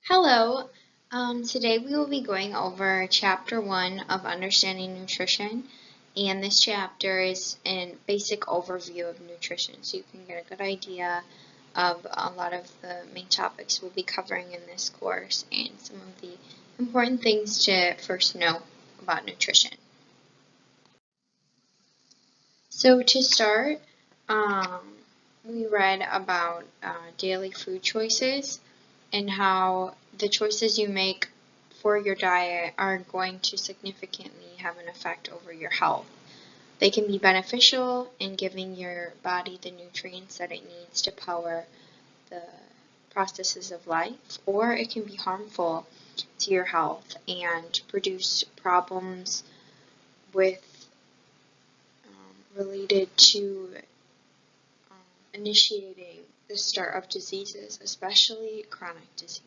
Hello. Today we will be going over Chapter 1 of Understanding Nutrition, and this chapter is a basic overview of nutrition, so you can get a good idea of a lot of the main topics we'll be covering in this course and some of the important things to first know about nutrition. So to start, we read about daily food choices and how the choices you make for your diet are going to significantly have an effect over your health. They can be beneficial in giving your body the nutrients that it needs to power the processes of life, or it can be harmful to your health and produce problems with related to initiating the start of diseases, especially chronic disease.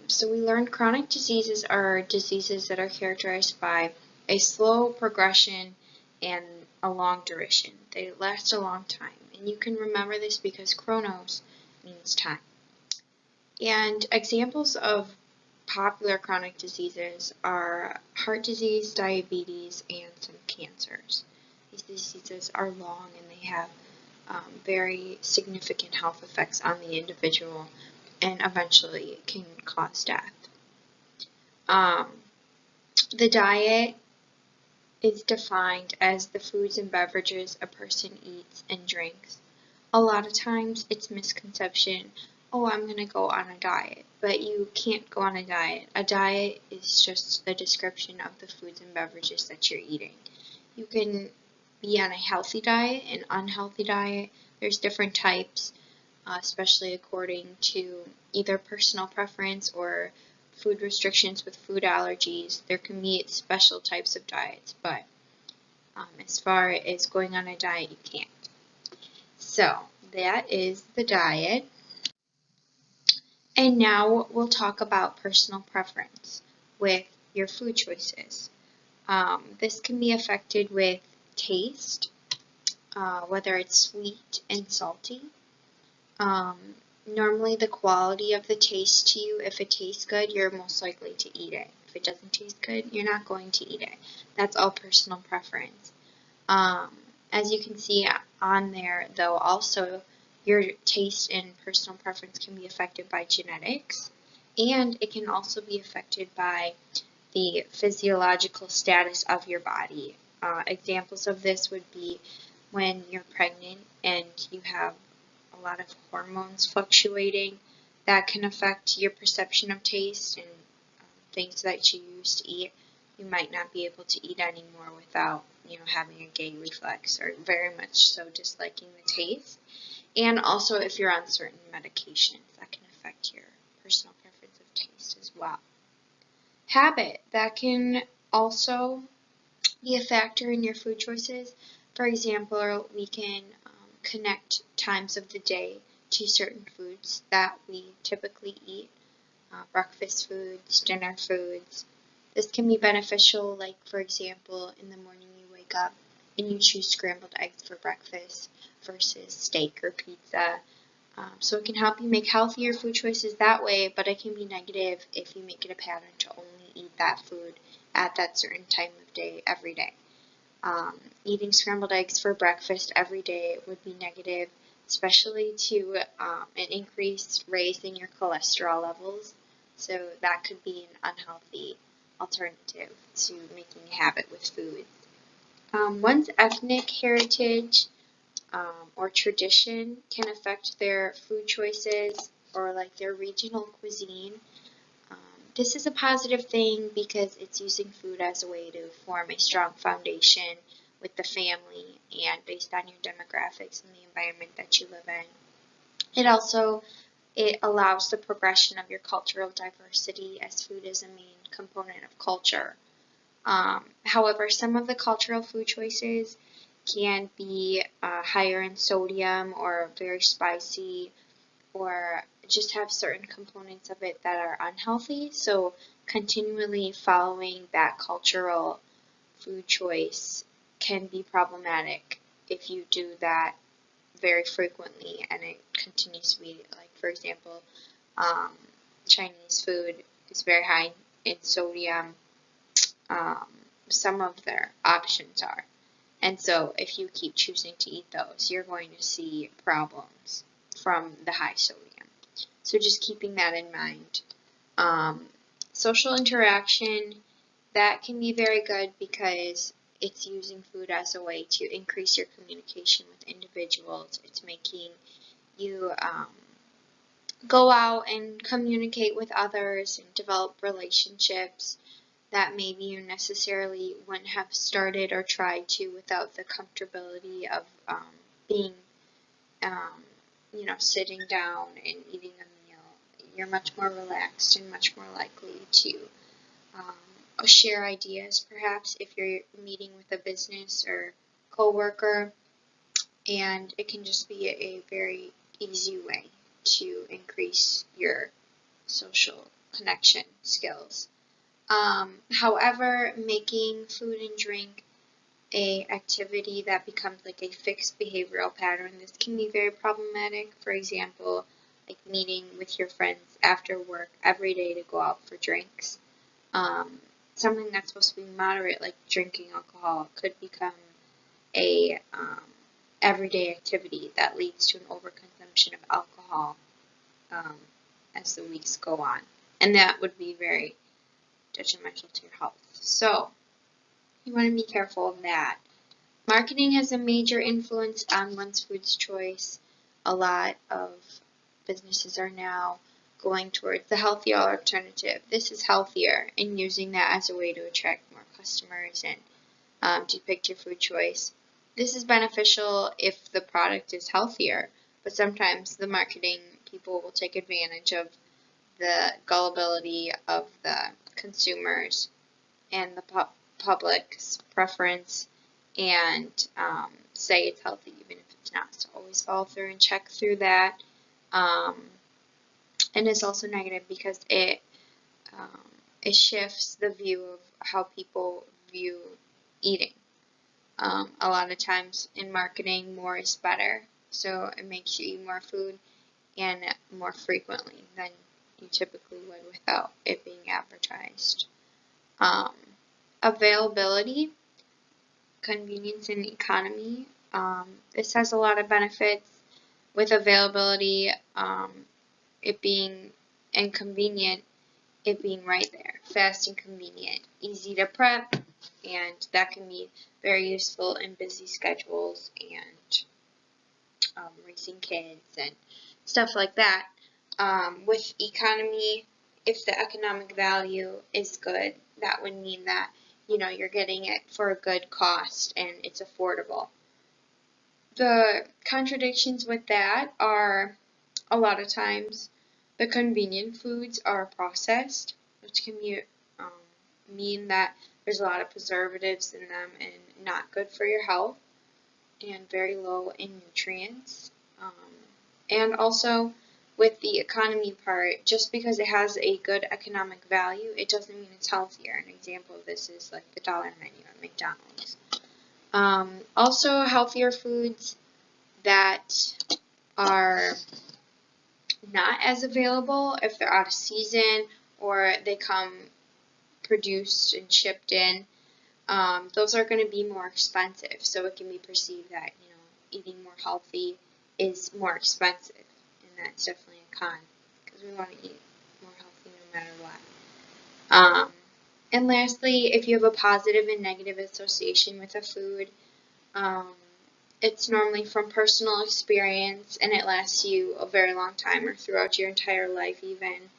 So we learned chronic diseases are diseases that are characterized by a slow progression and a long duration. They last a long time, and you can remember this because chronos means time. And examples of popular chronic diseases are heart disease, diabetes, and some cancers. These diseases are long and they have very significant health effects on the individual and eventually can cause death. The diet is defined as the foods and beverages a person eats and drinks. A lot of times it's misconception, oh, I'm going to go on a diet, but you can't go on a diet. A diet is just the description of the foods and beverages that you're eating. You can be on a healthy diet, an unhealthy diet. There's different types, especially according to either personal preference or food restrictions with food allergies. There can be special types of diets, but as far as going on a diet, you can't. So that is the diet. And now we'll talk about personal preference with your food choices. This can be affected with taste, whether it's sweet and salty. Normally the quality of the taste to you, if it tastes good, you're most likely to eat it. If it doesn't taste good, you're not going to eat it. That's all personal preference. As you can see on there, though, also your taste and personal preference can be affected by genetics, and it can also be affected by the physiological status of your body. Examples of this would be when you're pregnant and you have a lot of hormones fluctuating. That can affect your perception of taste, and things that you used to eat you might not be able to eat anymore without having a gag reflex or very much so disliking the taste. And also if you're on certain medications, that can affect your personal preference of taste as well. Habit, that can also be a factor in your food choices. For example, we can connect times of the day to certain foods that we typically eat, breakfast foods, dinner foods. This can be beneficial, like for example, in the morning you wake up and you choose scrambled eggs for breakfast versus steak or pizza. So it can help you make healthier food choices that way, but it can be negative if you make it a pattern to only eat that food at that certain time of day every day. Eating scrambled eggs for breakfast every day would be negative, especially to an increased raise in your cholesterol levels. So that could be an unhealthy alternative to making a habit with food. One's ethnic heritage or tradition can affect their food choices or like their regional cuisine. This is a positive thing because it's using food as a way to form a strong foundation with the family and based on your demographics and the environment that you live in. It allows the progression of your cultural diversity, as food is a main component of culture. However, some of the cultural food choices can be higher in sodium or very spicy or just have certain components of it that are unhealthy. So continually following that cultural food choice can be problematic if you do that very frequently and it continues to be, like for example, Chinese food is very high in sodium. Some of their options are. And so if you keep choosing to eat those, you're going to see problems from the high sodium. So just keeping that in mind. Social interaction, that can be very good because it's using food as a way to increase your communication with individuals. It's making you go out and communicate with others and develop relationships that maybe you necessarily wouldn't have started or tried to without the comfortability of being, sitting down and eating a meal. You're much more relaxed and much more likely to share ideas, perhaps, if you're meeting with a business or coworker, and it can just be a very easy way to increase your social connection skills. However, making food and drink a activity that becomes like a fixed behavioral pattern, this can be very problematic. For example, like meeting with your friends after work every day to go out for drinks. Something that's supposed to be moderate, like drinking alcohol, could become a everyday activity that leads to an overconsumption of alcohol as the weeks go on. And that would be very detrimental to your health. So you want to be careful of that. Marketing has a major influence on one's food choice. A lot of businesses are now going towards the healthier alternative. This is healthier, and using that as a way to attract more customers and depict your food choice. This is beneficial if the product is healthier, but sometimes the marketing people will take advantage of the gullibility of the consumers and the public's preference and say it's healthy even if it's not. So always follow through and check through that. And it's also negative because it shifts the view of how people view eating. A lot of times in marketing, more is better, so it makes you eat more food and more frequently than you typically would without it being advertised. Availability, convenience, and economy. This has a lot of benefits. With availability, it being inconvenient, it being right there, fast and convenient, easy to prep, and that can be very useful in busy schedules and raising kids and stuff like that. With economy, if the economic value is good, that would mean that you're getting it for a good cost and it's affordable. The contradictions with that are a lot of times the convenient foods are processed, which can mean that there's a lot of preservatives in them and not good for your health and very low in nutrients. And also with the economy part, just because it has a good economic value, it doesn't mean it's healthier. An example of this is like the dollar menu at McDonald's. Also, healthier foods that are not as available if they're out of season or they come produced and shipped in, those are going to be more expensive. So it can be perceived that eating more healthy is more expensive, and that's definitely a con because we want to eat more healthy no matter what. And lastly, if you have a positive and negative association with a food, it's normally from personal experience and it lasts you a very long time or throughout your entire life even.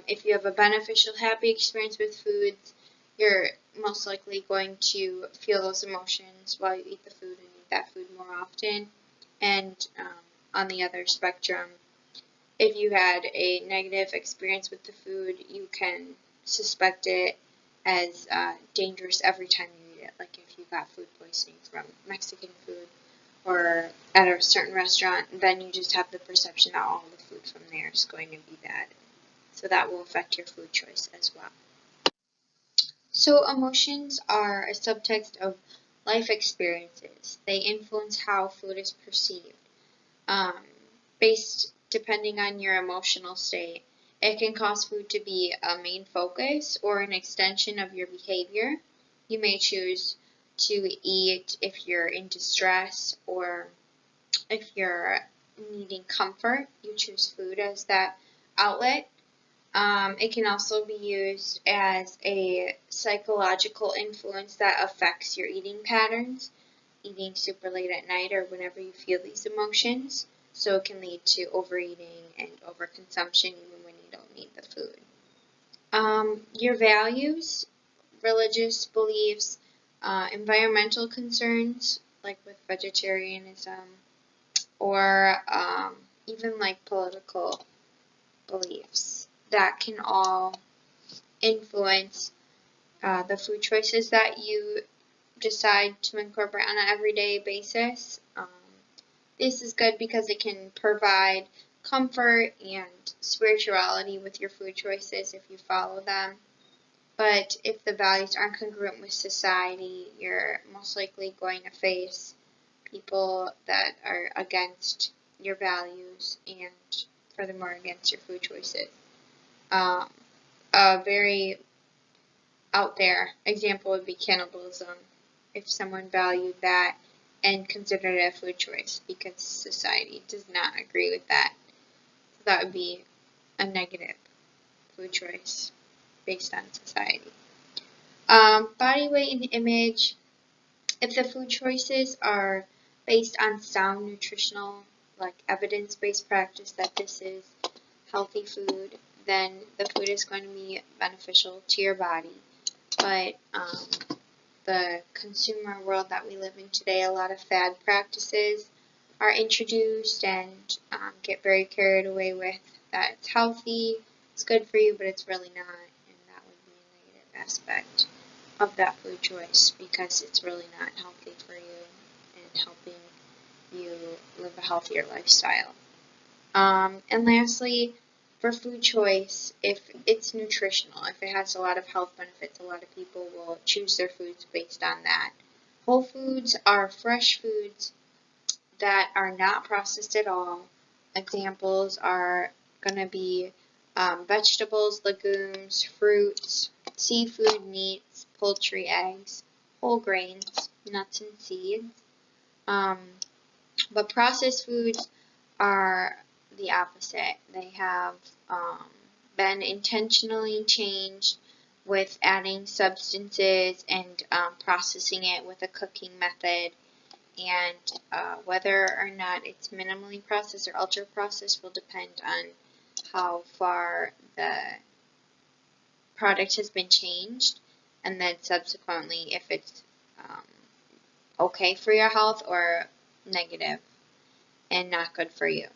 If you have a beneficial, happy experience with foods, you're most likely going to feel those emotions while you eat the food and eat that food more often. And on the other spectrum, if you had a negative experience with the food, you can suspect it as dangerous every time you eat it. Like if you got food poisoning from Mexican food or at a certain restaurant, then you just have the perception that all the food from there is going to be bad. So that will affect your food choice as well. So emotions are a subtext of life experiences. They influence how food is perceived. Based depending on your emotional state, It can cause food to be a main focus or an extension of your behavior. You may choose to eat if you're in distress or if you're needing comfort. You choose food as that outlet. It can also be used as a psychological influence that affects your eating patterns, eating super late at night or whenever you feel these emotions. So it can lead to overeating and overconsumption even when you don't need the food. Your values, religious beliefs, environmental concerns, like with vegetarianism, or even like political beliefs, that can all influence the food choices that you decide to incorporate on an everyday basis. This is good because it can provide comfort and spirituality with your food choices if you follow them. But if the values aren't congruent with society, you're most likely going to face people that are against your values and furthermore against your food choices. A very out there example would be cannibalism, if someone valued that and considered it a food choice, because society does not agree with that. So that would be a negative food choice based on society. Body weight and image. If the food choices are based on sound nutritional, like evidence-based practice that this is healthy food, then the food is going to be beneficial to your body. But the consumer world that we live in today, a lot of fad practices are introduced and get very carried away with that it's healthy, it's good for you, but it's really not, and that would be a negative aspect of that food choice because it's really not healthy for you and helping you live a healthier lifestyle. And lastly, for food choice, if it's nutritional, if it has a lot of health benefits, a lot of people will choose their foods based on that. Whole foods are fresh foods that are not processed at all. Examples are going to be vegetables, legumes, fruits, seafood, meats, poultry, eggs, whole grains, nuts and seeds. But processed foods are the opposite. They have been intentionally changed with adding substances and processing it with a cooking method. And whether or not it's minimally processed or ultra processed will depend on how far the product has been changed, and then subsequently if it's okay for your health or negative and not good for you.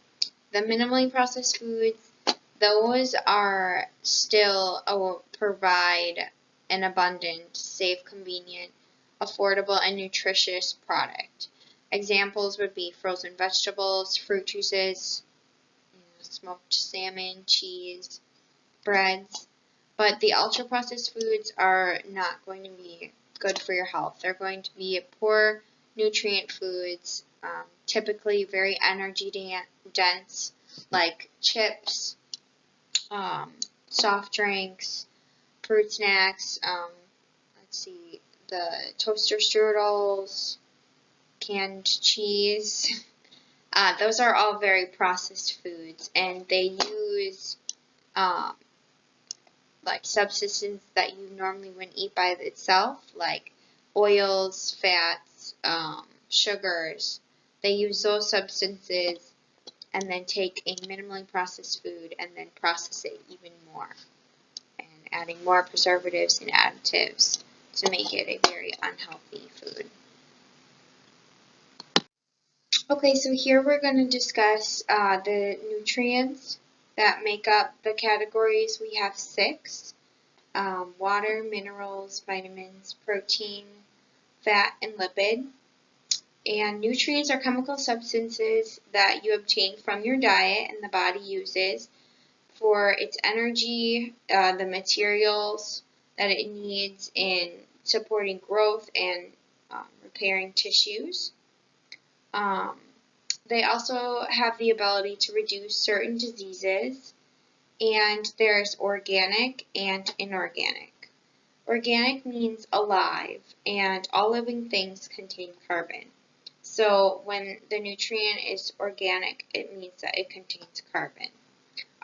The minimally processed foods, those are still provide an abundant, safe, convenient, affordable, and nutritious product. Examples would be frozen vegetables, fruit juices, smoked salmon, cheese, breads. But the ultra-processed foods are not going to be good for your health. They're going to be poor nutrient foods, typically very energy dense, like chips, soft drinks, fruit snacks, the toaster strudels, canned cheese. Those are all very processed foods, and they use like substances that you normally wouldn't eat by itself, like oils, fats, sugars. They use those substances and then take a minimally processed food and then process it even more, and adding more preservatives and additives to make it a very unhealthy food. Okay, so here we're going to discuss the nutrients that make up the categories. We have 6. Water, minerals, vitamins, protein, fat, and lipid. And nutrients are chemical substances that you obtain from your diet and the body uses for its energy, the materials that it needs in supporting growth and repairing tissues. They also have the ability to reduce certain diseases and there's organic and inorganic. Organic means alive, and all living things contain carbon. So when the nutrient is organic, it means that it contains carbon.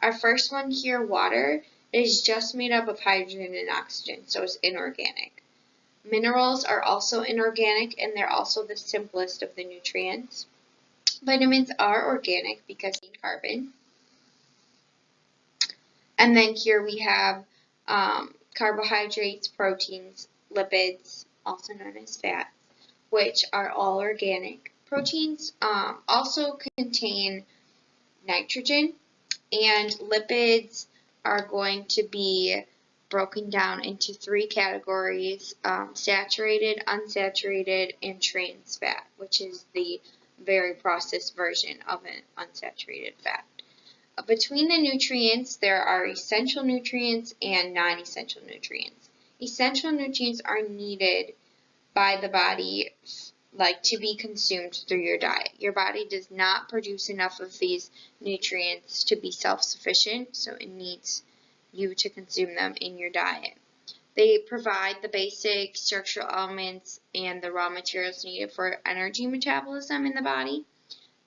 Our first one here, water, is just made up of hydrogen and oxygen, so it's inorganic. Minerals are also inorganic, and they're also the simplest of the nutrients. Vitamins are organic because they contain carbon. And then here we have carbohydrates, proteins, lipids, also known as fats, which are all organic. Proteins also contain nitrogen, and lipids are going to be broken down into three categories: saturated, unsaturated, and trans fat, which is the very processed version of an unsaturated fat. Between the nutrients, there are essential nutrients and non-essential nutrients. Essential nutrients are needed by the body, like to be consumed through your diet. Your body does not produce enough of these nutrients to be self-sufficient, so it needs you to consume them in your diet. They provide the basic structural elements and the raw materials needed for energy metabolism in the body.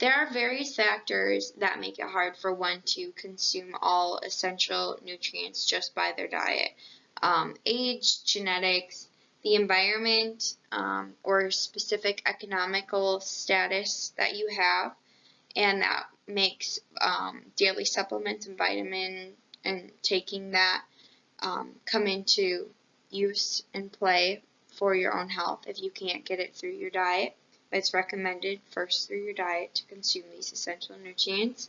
There are various factors that make it hard for one to consume all essential nutrients just by their diet. Age, genetics, the environment, or specific economical status that you have, and that makes daily supplements and vitamin and taking that come into use and play for your own health if you can't get it through your diet. It's recommended first through your diet to consume these essential nutrients.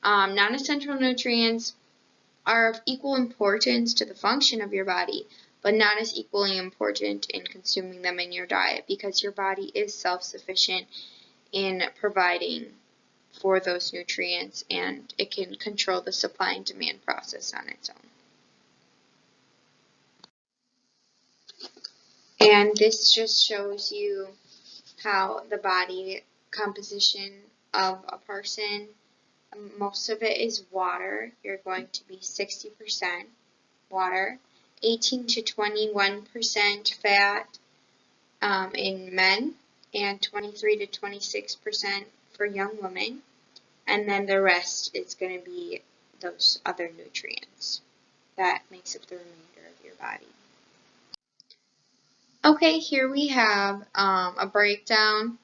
Non-essential nutrients are of equal importance to the function of your body, but not as equally important in consuming them in your diet, because your body is self-sufficient in providing for those nutrients, and it can control the supply and demand process on its own. And this just shows you how the body composition of a person, most of it is water. You're going to be 60% water, 18 to 21% fat in men, and 23 to 26% for young women. And then the rest is going to be those other nutrients that makes up the remainder of your body. Okay, here we have a breakdown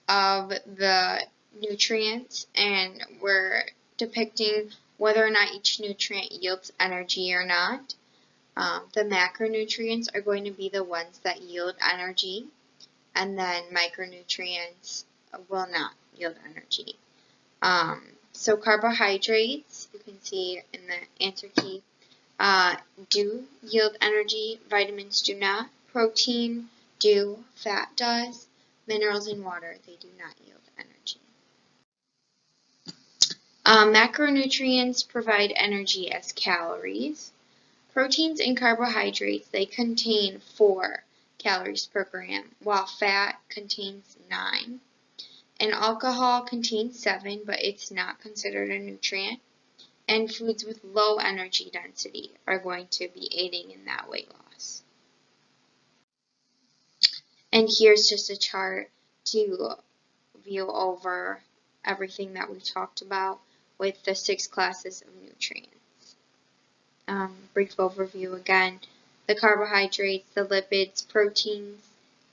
of the nutrients, and we're depicting whether or not each nutrient yields energy or not. The macronutrients are going to be the ones that yield energy, and then micronutrients will not yield energy. So carbohydrates, you can see in the answer key, do yield energy. Vitamins do not. Protein do. Fat does. Minerals and water, they do not yield energy. Macronutrients provide energy as calories. Proteins and carbohydrates, they contain 4 calories per gram, while fat contains 9. And alcohol contains 7, but it's not considered a nutrient. And foods with low energy density are going to be aiding in that weight loss. And here's just a chart to view over everything that we talked about with the 6 classes of nutrients. Brief overview again. The carbohydrates, the lipids, proteins,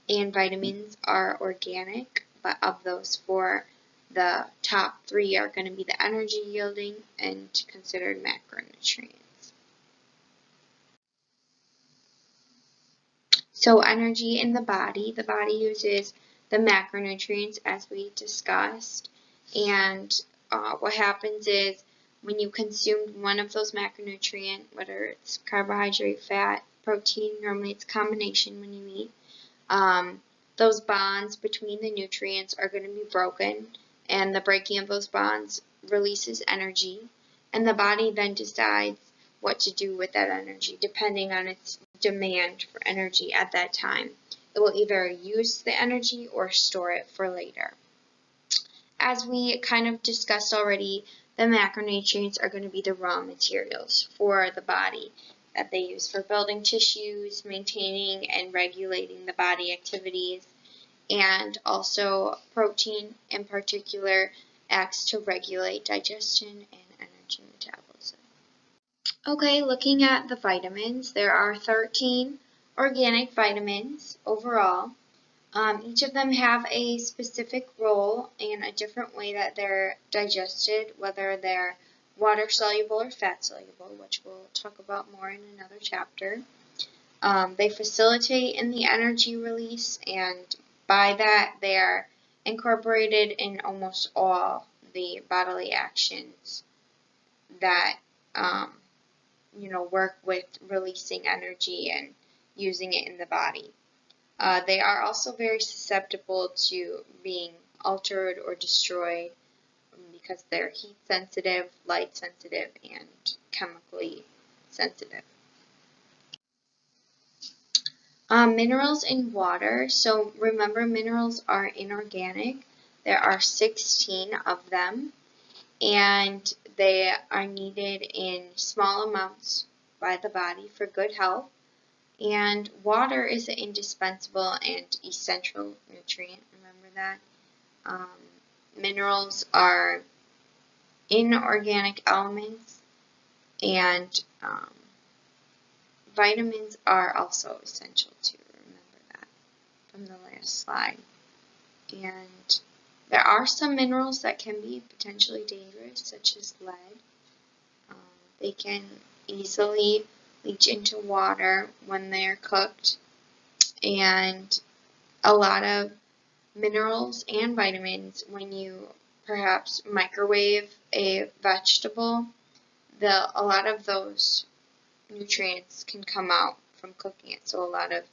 and vitamins are organic, but of those 4, the top 3 are going to be the energy yielding and considered macronutrients. So energy in the body uses the macronutrients as we discussed, and what happens is when you consume one of those macronutrients, whether it's carbohydrate, fat, protein, normally it's a combination when you eat, those bonds between the nutrients are going to be broken, and the breaking of those bonds releases energy, and the body then decides what to do with that energy depending on its demand for energy at that time. It will either use the energy or store it for later. As we kind of discussed already, the macronutrients are going to be the raw materials for the body that they use for building tissues, maintaining and regulating the body activities, and also protein in particular acts to regulate digestion and energy metabolism. Okay, looking at the vitamins, there are 13 organic vitamins overall. Each of them have a specific role and a different way that they're digested, whether they're water soluble or fat soluble, which we'll talk about more in another chapter. They facilitate in the energy release, and by that they are incorporated in almost all the bodily actions that work with releasing energy and using it in the body. They are also very susceptible to being altered or destroyed because they're heat sensitive, light sensitive, and chemically sensitive. Minerals in water. So remember, minerals are inorganic. There are 16 of them, and they are needed in small amounts by the body for good health. And water is an indispensable and essential nutrient. Remember that. Minerals are inorganic elements, and vitamins are also essential too. Remember that from the last slide. And there are some minerals that can be potentially dangerous, such as lead. They can easily leach into water when they're cooked, and a lot of minerals and vitamins, when you perhaps microwave a vegetable, a lot of those nutrients can come out from cooking it. So a lot of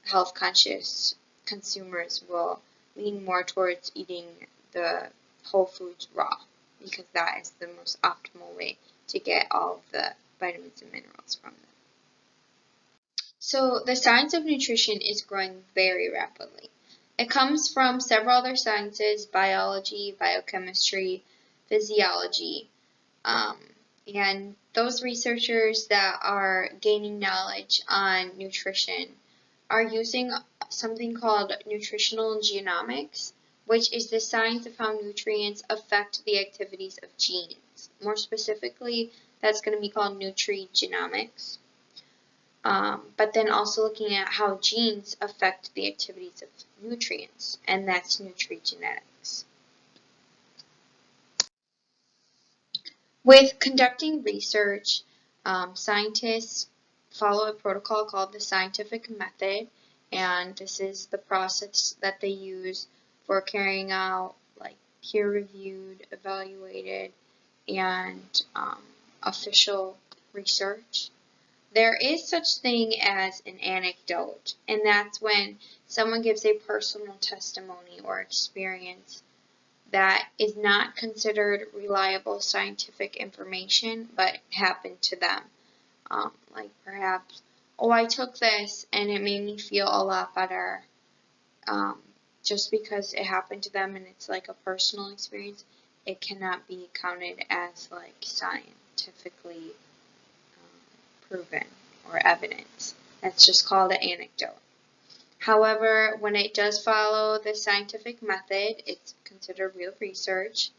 health conscious consumers will lean more towards eating the whole foods raw, because that is the most optimal way to get all of the vitamins and minerals from them. So the science of nutrition is growing very rapidly. It comes from several other sciences: biology, biochemistry, physiology, and those researchers that are gaining knowledge on nutrition are using something called nutritional genomics, which is the science of how nutrients affect the activities of genes. More specifically, that's going to be called nutrigenomics. But then also looking at how genes affect the activities of nutrients, and that's nutrigenetics. With conducting research, scientists follow a protocol called the scientific method, and this is the process that they use for carrying out peer-reviewed, evaluated, and official research. There is such thing as an anecdote, and that's when someone gives a personal testimony or experience that is not considered reliable scientific information, but happened to them. Like perhaps, oh, I took this and it made me feel a lot better. Just because it happened to them and it's like a personal experience, it cannot be counted as scientifically proven or evidence. That's just called an anecdote. However, when it does follow the scientific method, it's considered real research,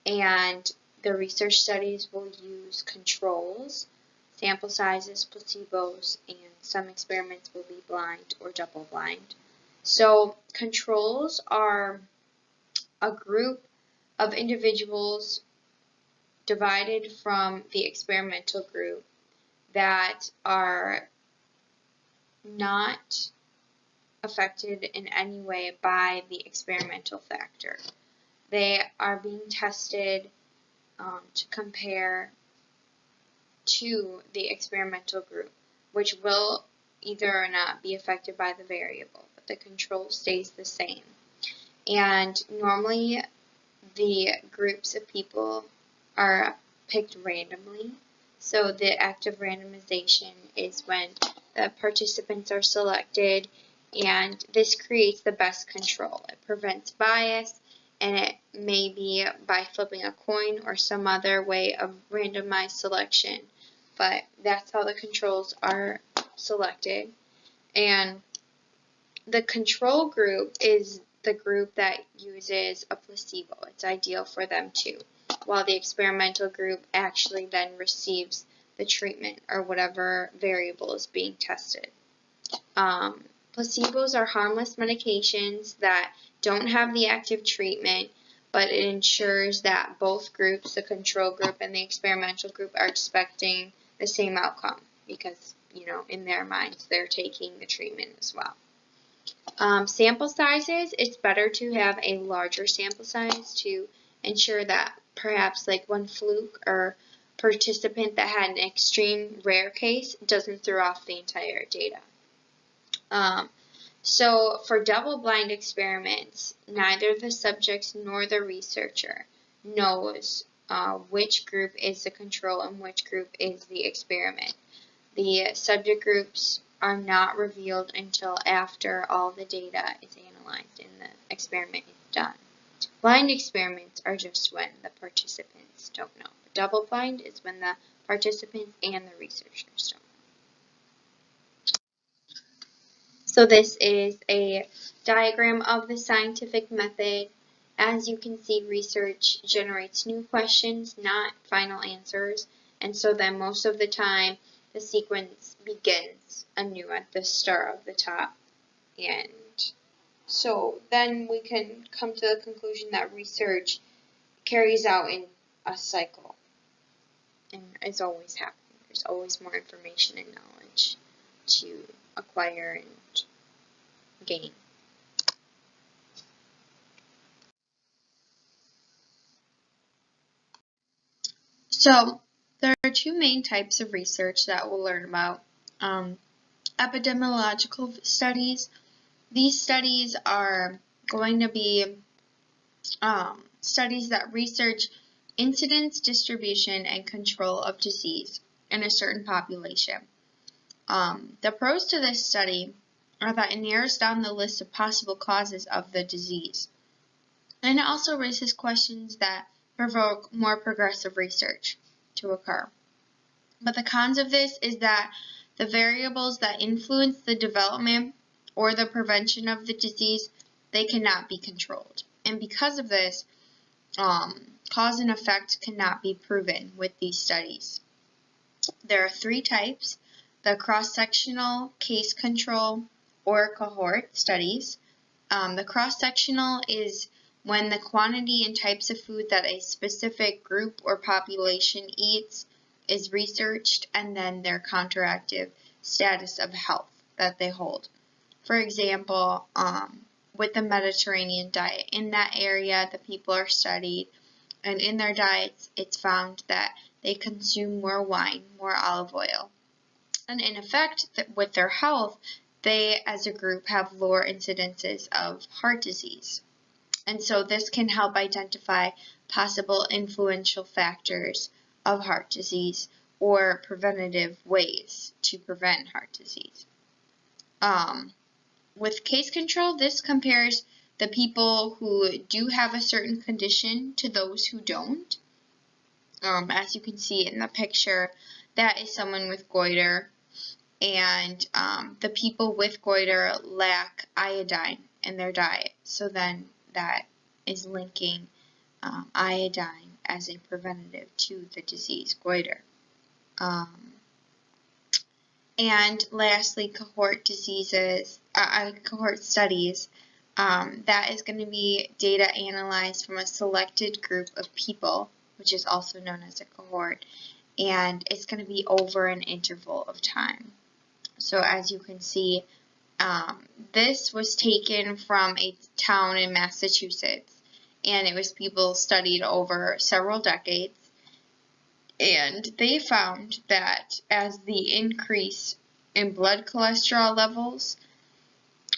and the research studies will use controls, sample sizes, placebos, and some experiments will be blind or double blind. So controls are a group of individuals divided from the experimental group that are not affected in any way by the experimental factor. They are being tested to compare to the experimental group, which will either or not be affected by the variable, but the control stays the same. And normally the groups of people are picked randomly. So the act of randomization is when the participants are selected, and this creates the best control. It prevents bias, and it may be by flipping a coin or some other way of randomized selection, but that's how the controls are selected. And the control group is the group that uses a placebo. It's ideal for them too, while the experimental group actually then receives the treatment or whatever variable is being tested. Placebos are harmless medications that don't have the active treatment, but it ensures that both groups, the control group and the experimental group, are expecting the same outcome because, in their minds, they're taking the treatment as well. Sample sizes, it's better to have a larger sample size to ensure that perhaps like one fluke or participant that had an extreme rare case doesn't throw off the entire data. So for double-blind experiments, neither the subjects nor the researcher knows which group is the control and which group is the experiment. The subject groups are not revealed until after all the data is analyzed and the experiment is done. Blind experiments are just when the participants don't know. Double-blind is when the participants and the researchers don't know. So this is a diagram of the scientific method. As you can see, research generates new questions, not final answers, and so then most of the time the sequence begins anew at the start of the top. And so then we can come to the conclusion that research carries out in a cycle and is always happening. There's always more information and knowledge to acquire and gain. So there are two main types of research that we'll learn about. Epidemiological studies. These studies are going to be studies that research incidence, distribution, and control of disease in a certain population. The pros to this study are that it narrows down the list of possible causes of the disease, and it also raises questions that provoke more progressive research to occur. But the cons of this is that the variables that influence the development or the prevention of the disease, they cannot be controlled. And because of this, cause and effect cannot be proven with these studies. There are three types: the cross-sectional, case control, or cohort studies. The cross-sectional is when the quantity and types of food that a specific group or population eats is researched, and then their counteractive status of health that they hold. For example, with the Mediterranean diet, in that area the people are studied, and in their diets it's found that they consume more wine, more olive oil, and in effect with their health they as a group have lower incidences of heart disease. And so this can help identify possible influential factors of heart disease or preventative ways to prevent heart disease. With case control, this compares the people who do have a certain condition to those who don't. As you can see in the picture, that is someone with goiter, and the people with goiter lack iodine in their diet. So then that is linking iodine as a preventative to the disease goiter. And lastly, cohort studies. That is going to be data analyzed from a selected group of people, which is also known as a cohort, and it's going to be over an interval of time. So as you can see, this was taken from a town in Massachusetts, and it was people studied over several decades, and they found that as the increase in blood cholesterol levels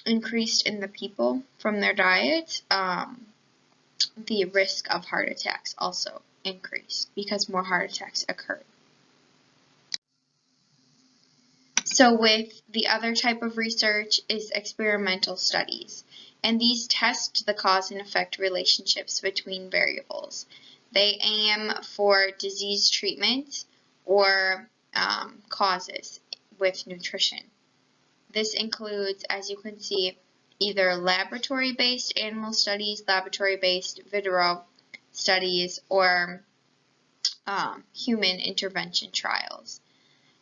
increased in the people from their diet, the risk of heart attacks also increased because more heart attacks occurred. So with the other type of research is experimental studies, and these test the cause and effect relationships between variables. They aim for disease treatment or causes with nutrition. This includes, as you can see, either laboratory-based animal studies, laboratory-based vitro studies, or human intervention trials.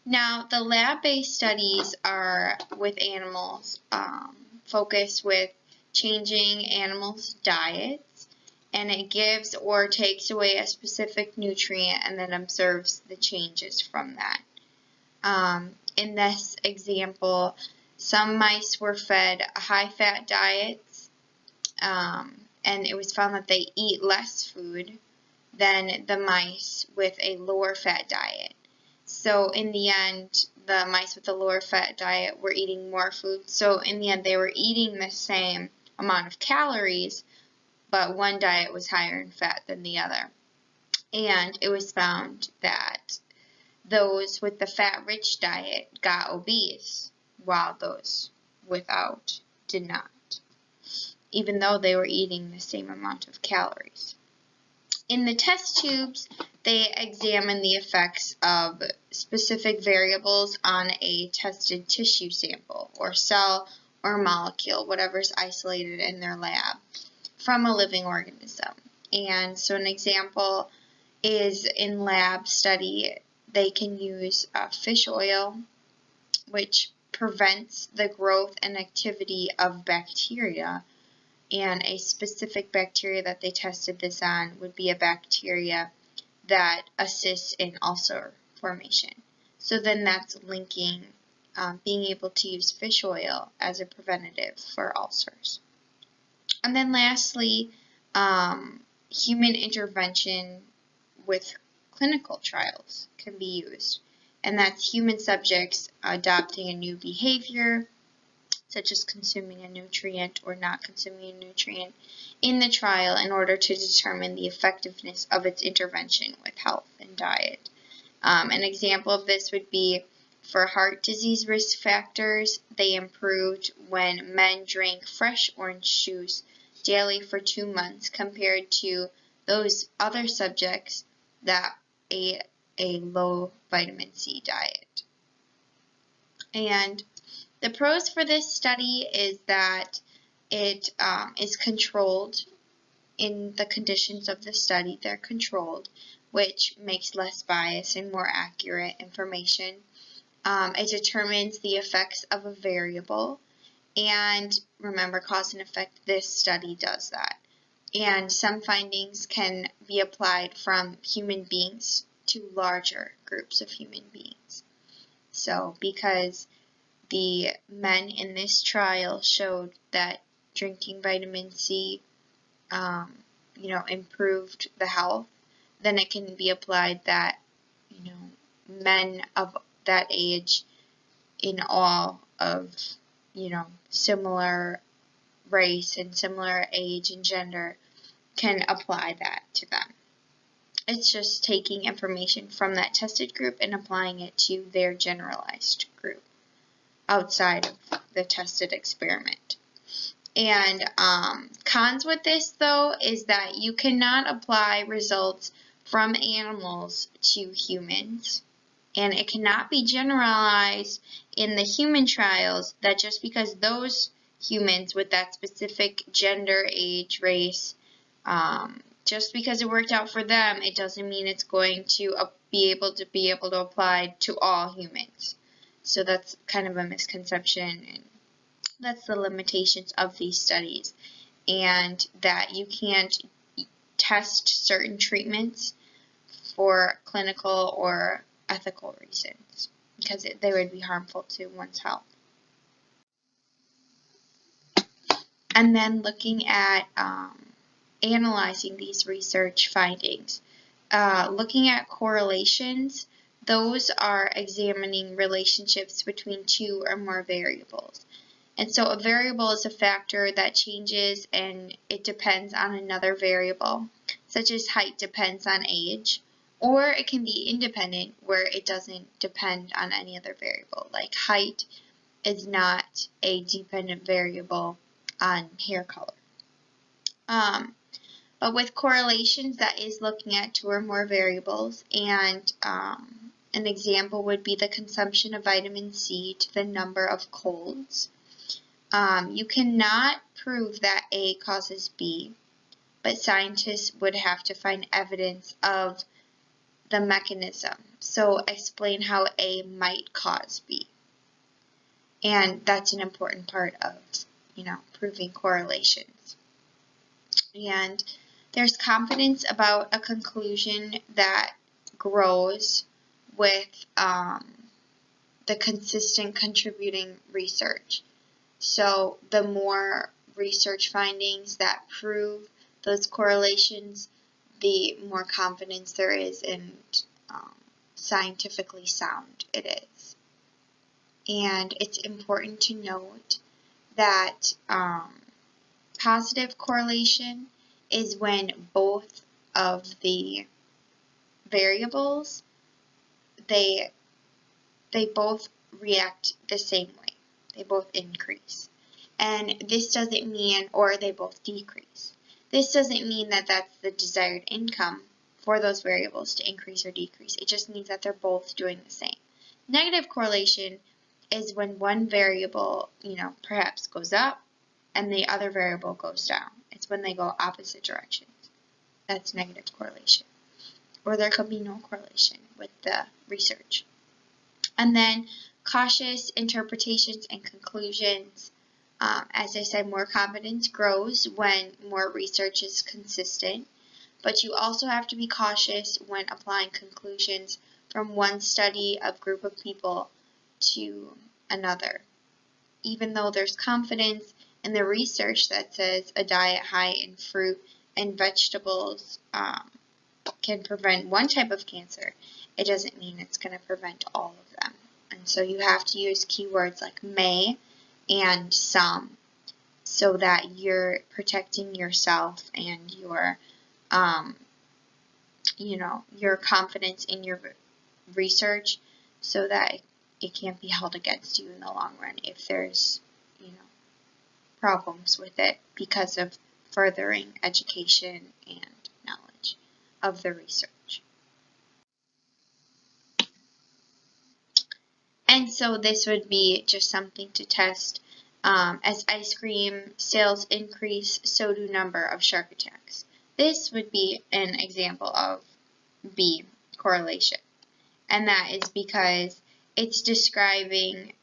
Now, the lab-based studies are with animals, focused with changing animals' diets, and it gives or takes away a specific nutrient and then observes the changes from that. In this example, some mice were fed high-fat diets, and it was found that they eat less food than the mice with a lower fat diet. So in the end, the mice with the lower fat diet were eating more food. So in the end, they were eating the same amount of calories, but one diet was higher in fat than the other. And it was found that those with the fat-rich diet got obese, while those without did not, even though they were eating the same amount of calories. In the test tubes, they examine the effects of specific variables on a tested tissue sample, or cell, or molecule, whatever is isolated in their lab, from a living organism. And so an example is in lab study, they can use fish oil, which prevents the growth and activity of bacteria. And a specific bacteria that they tested this on would be a bacteria that assists in ulcer formation. So then that's linking being able to use fish oil as a preventative for ulcers. And then lastly, human intervention with clinical trials can be used. And that's human subjects adopting a new behavior, such as consuming a nutrient or not consuming a nutrient, in the trial in order to determine the effectiveness of its intervention with health and diet. An example of this would be for heart disease risk factors. They improved when men drank fresh orange juice daily for 2 months compared to those other subjects that ate a low vitamin C diet. And the pros for this study is that it is controlled in the conditions of the study. They're controlled, which makes less bias and more accurate information. It determines the effects of a variable, and remember, cause and effect, this study does that. And some findings can be applied from human beings to larger groups of human beings. So because the men in this trial showed that drinking vitamin C, improved the health, then it can be applied that, men of that age in all of, similar race and similar age and gender can apply that to them. It's just taking information from that tested group and applying it to their generalized group outside of the tested experiment. And cons with this, though, is that you cannot apply results from animals to humans, and it cannot be generalized in the human trials that just because those humans with that specific gender, age, race, just because it worked out for them, it doesn't mean it's going to be able to apply to all humans. So that's kind of a misconception, and that's the limitations of these studies, and that you can't test certain treatments for clinical or ethical reasons because they would be harmful to one's health. And then looking at analyzing these research findings, looking at correlations, those are examining relationships between two or more variables. And so a variable is a factor that changes and it depends on another variable, such as height depends on age, Or it can be independent, where it doesn't depend on any other variable, like height is not a dependent variable on hair color. But with correlations, that is looking at 2 or more variables, and an example would be the consumption of vitamin C to the number of colds. You cannot prove that A causes B, but scientists would have to find evidence of the mechanism. So explain how A might cause B. And that's an important part of, proving correlations. And there's confidence about a conclusion that grows with the consistent contributing research. So the more research findings that prove those correlations, the more confidence there is in scientifically sound it is. And it's important to note that positive correlation is when both of the variables, they both react the same way. They both increase. And this doesn't mean, or they both decrease. This doesn't mean that that's the desired income for those variables to increase or decrease. It just means that they're both doing the same. Negative correlation is when one variable, perhaps goes up and the other variable goes down. It's when they go opposite directions. That's negative correlation. Or there could be no correlation with the research. And then cautious interpretations and conclusions. As I said, more confidence grows when more research is consistent, but you also have to be cautious when applying conclusions from one study of group of people to another. Even though there's confidence in the research that says a diet high in fruit and vegetables can prevent one type of cancer, it doesn't mean it's going to prevent all of them. And so you have to use keywords like may and some, so that you're protecting yourself and your your confidence in your research, so that it can't be held against you in the long run if there's problems with it because of furthering education and knowledge of the research. And so this would be just something to test. As ice cream sales increase, so do number of shark attacks. This would be an example of B, correlation. And that is because it's describing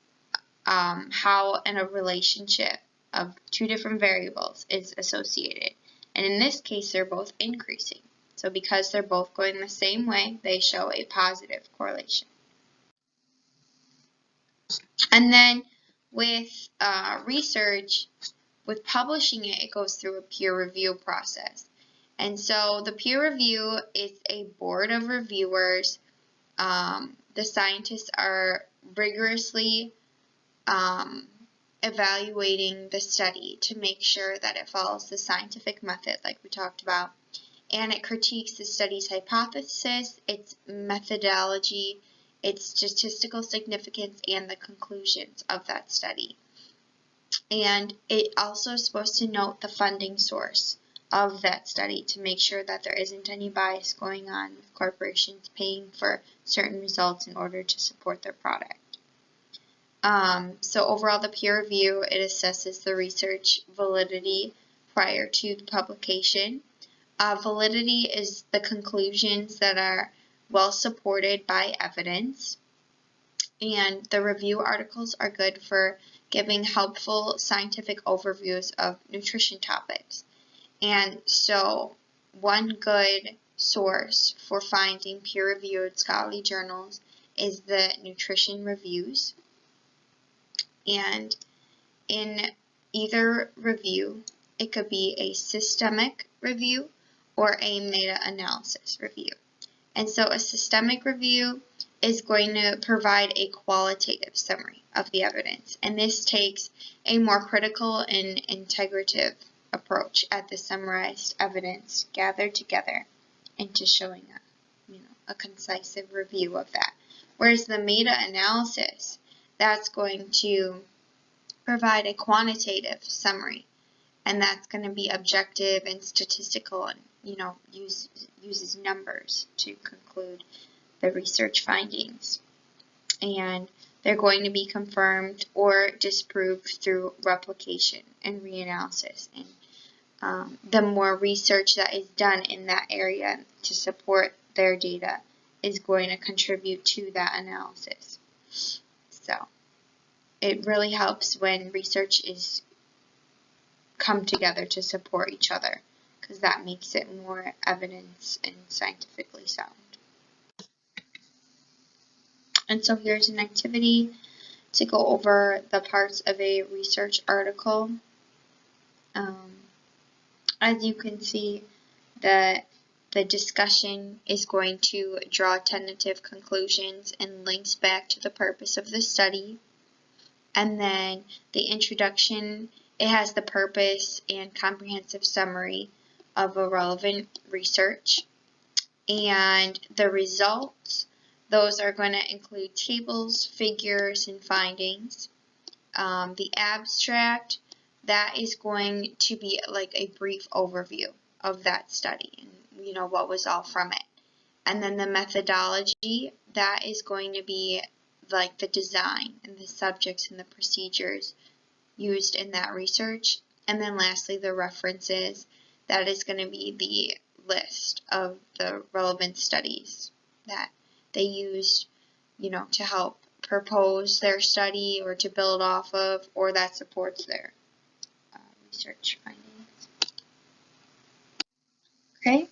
how in a relationship of 2 different variables is associated. And in this case, they're both increasing. So because they're both going the same way, they show a positive correlation. And then with research, with publishing it, it goes through a peer review process. And so the peer review is a board of reviewers. The scientists are rigorously evaluating the study to make sure that it follows the scientific method like we talked about. And it critiques the study's hypothesis, its methodology, its statistical significance, and the conclusions of that study. And it also is supposed to note the funding source of that study to make sure that there isn't any bias going on with corporations paying for certain results in order to support their product. So overall, the peer review, it assesses the research validity prior to the publication. Validity is the conclusions that are well supported by evidence. And the review articles are good for giving helpful scientific overviews of nutrition topics. And so one good source for finding peer-reviewed scholarly journals is the nutrition reviews. And in either review, it could be a systemic review or a meta-analysis review. And so a systemic review is going to provide a qualitative summary of the evidence. And this takes a more critical and integrative approach at the summarized evidence gathered together into showing a concise review of that. Whereas the meta-analysis, that's going to provide a quantitative summary, and that's going to be objective and statistical, and uses numbers to conclude the research findings. And they're going to be confirmed or disproved through replication and reanalysis. And the more research that is done in that area to support their data is going to contribute to that analysis. So it really helps when research is come together to support each other, because that makes it more evidence and scientifically sound. And so here's an activity to go over the parts of a research article. As you can see, the discussion is going to draw tentative conclusions and links back to the purpose of the study. And then the introduction, it has the purpose and comprehensive summary of a relevant research. And the results, those are going to include tables, figures, and findings. The abstract, that is going to be like a brief overview of that study and what was all from it. And then the methodology, that is going to be like the design and the subjects and the procedures used in that research. And then lastly, the references, that is going to be the list of the relevant studies that they used, to help propose their study or to build off of, or that supports their research findings. Okay,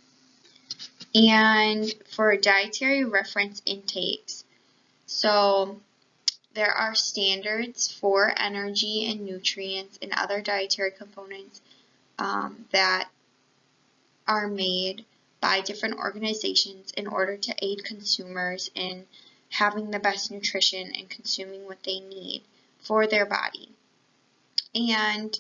and for dietary reference intakes, so there are standards for energy and nutrients and other dietary components that are made by different organizations in order to aid consumers in having the best nutrition and consuming what they need for their body. And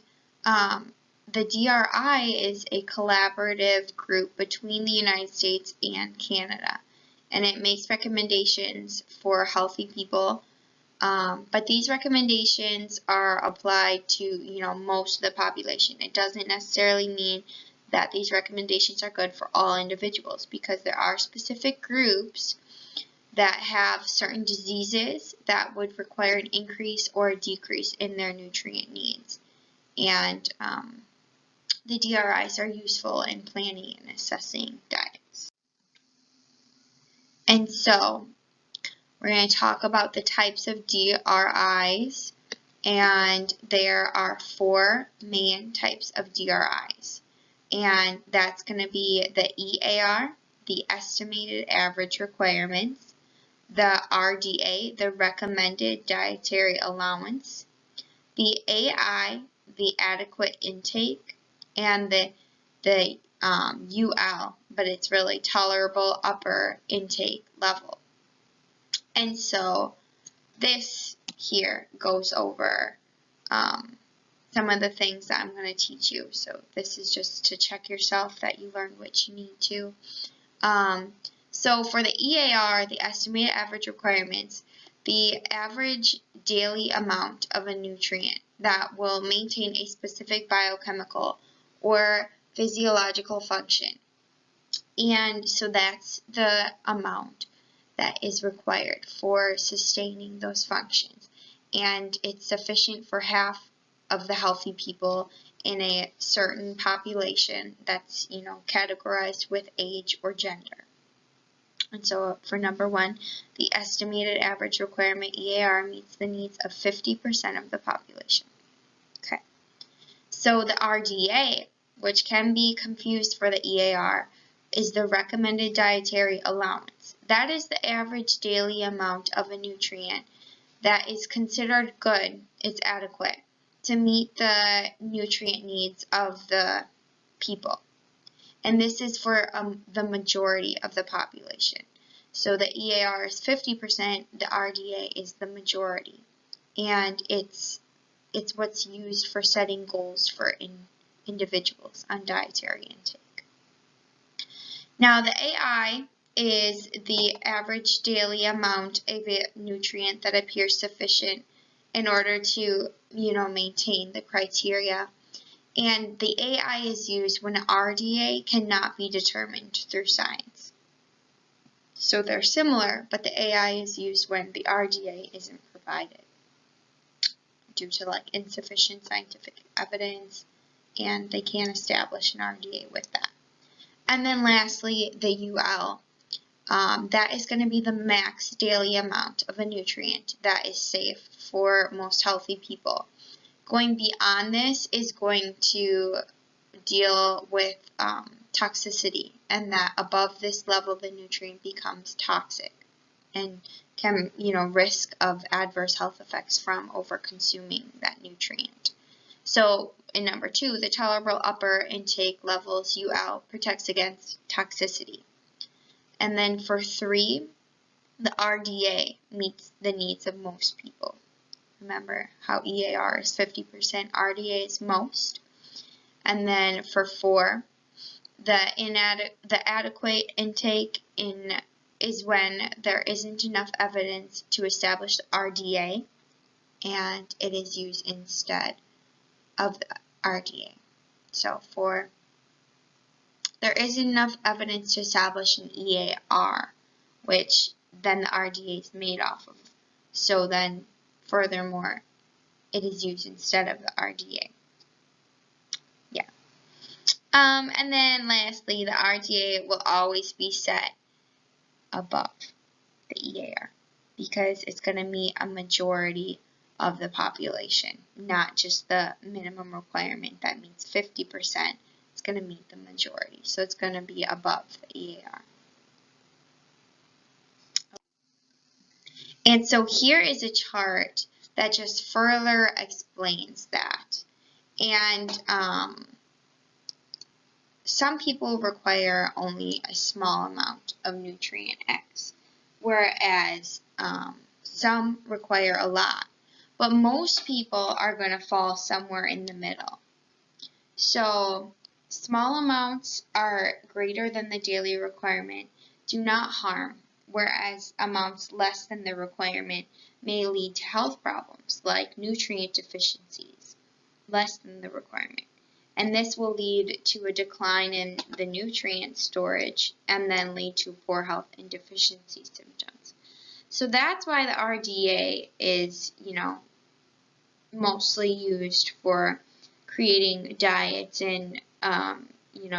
the DRI is a collaborative group between the United States and Canada, and it makes recommendations for healthy people. But these recommendations are applied to, most of the population. It doesn't necessarily mean that these recommendations are good for all individuals, because there are specific groups that have certain diseases that would require an increase or a decrease in their nutrient needs. And the DRIs are useful in planning and assessing diets. And so we're going to talk about the types of DRIs, and there are 4 main types of DRIs. And that's going to be the EAR, the Estimated Average Requirements, the RDA, the Recommended Dietary Allowance, the AI, the Adequate Intake, and the UL, but it's really Tolerable Upper Intake Level. And so this here goes over some of the things that I'm going to teach you. So this is just to check yourself that you learned what you need to. So for the EAR, the Estimated Average Requirements, the average daily amount of a nutrient that will maintain a specific biochemical or physiological function. And so that's the amount that is required for sustaining those functions. And it's sufficient for half of the healthy people in a certain population that's, categorized with age or gender. And so for number 1, the Estimated Average Requirement, EAR, meets the needs of 50% of the population. Okay. So the RDA, which can be confused for the EAR, is the Recommended Dietary Allowance. That is the average daily amount of a nutrient that is considered good, it's adequate, to meet the nutrient needs of the people. And this is for the majority of the population. So the EAR is 50%, the RDA is the majority. And it's what's used for setting goals for individuals on dietary intake. Now the AI is the average daily amount of a nutrient that appears sufficient in order to, maintain the criteria. And the AI is used when RDA cannot be determined through science. So they're similar, but the AI is used when the RDA isn't provided due to insufficient scientific evidence, and they can't establish an RDA with that. And then lastly, the UL. That is going to be the max daily amount of a nutrient that is safe for most healthy people. Going beyond this is going to deal with toxicity, and that above this level the nutrient becomes toxic and can, risk of adverse health effects from over-consuming that nutrient. So in number 2, the tolerable upper intake levels UL protects against toxicity. And then for 3, the RDA meets the needs of most people. Remember how EAR is 50%, RDA is most. And then for 4, the adequate intake is when there isn't enough evidence to establish the RDA, and it is used instead of the RDA. So for there isn't enough evidence to establish an EAR, which then the RDA is made off of. So then, furthermore, it is used instead of the RDA. Yeah. And then lastly, the RDA will always be set above the EAR because it's going to meet a majority of the population, not just the minimum requirement that meets 50%. It's going to meet the majority, so it's going to be above the EAR. And so here is a chart that just further explains that. And some people require only a small amount of nutrient X, whereas some require a lot. But most people are going to fall somewhere in the middle. So small amounts are greater than the daily requirement, do not harm, whereas amounts less than the requirement may lead to health problems like nutrient deficiencies, less than the requirement. And this will lead to a decline in the nutrient storage and then lead to poor health and deficiency symptoms. So that's why the RDA is, mostly used for creating diets and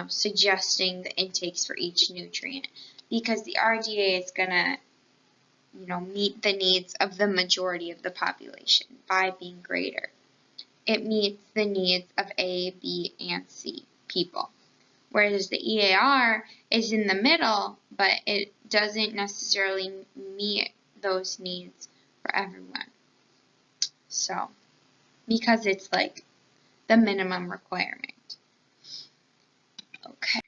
suggesting the intakes for each nutrient, because the RDA is going to meet the needs of the majority of the population by being greater. It meets the needs of A, B, and C people, whereas the EAR is in the middle, but it doesn't necessarily meet those needs for everyone. So, because it's the minimum requirement. Okay.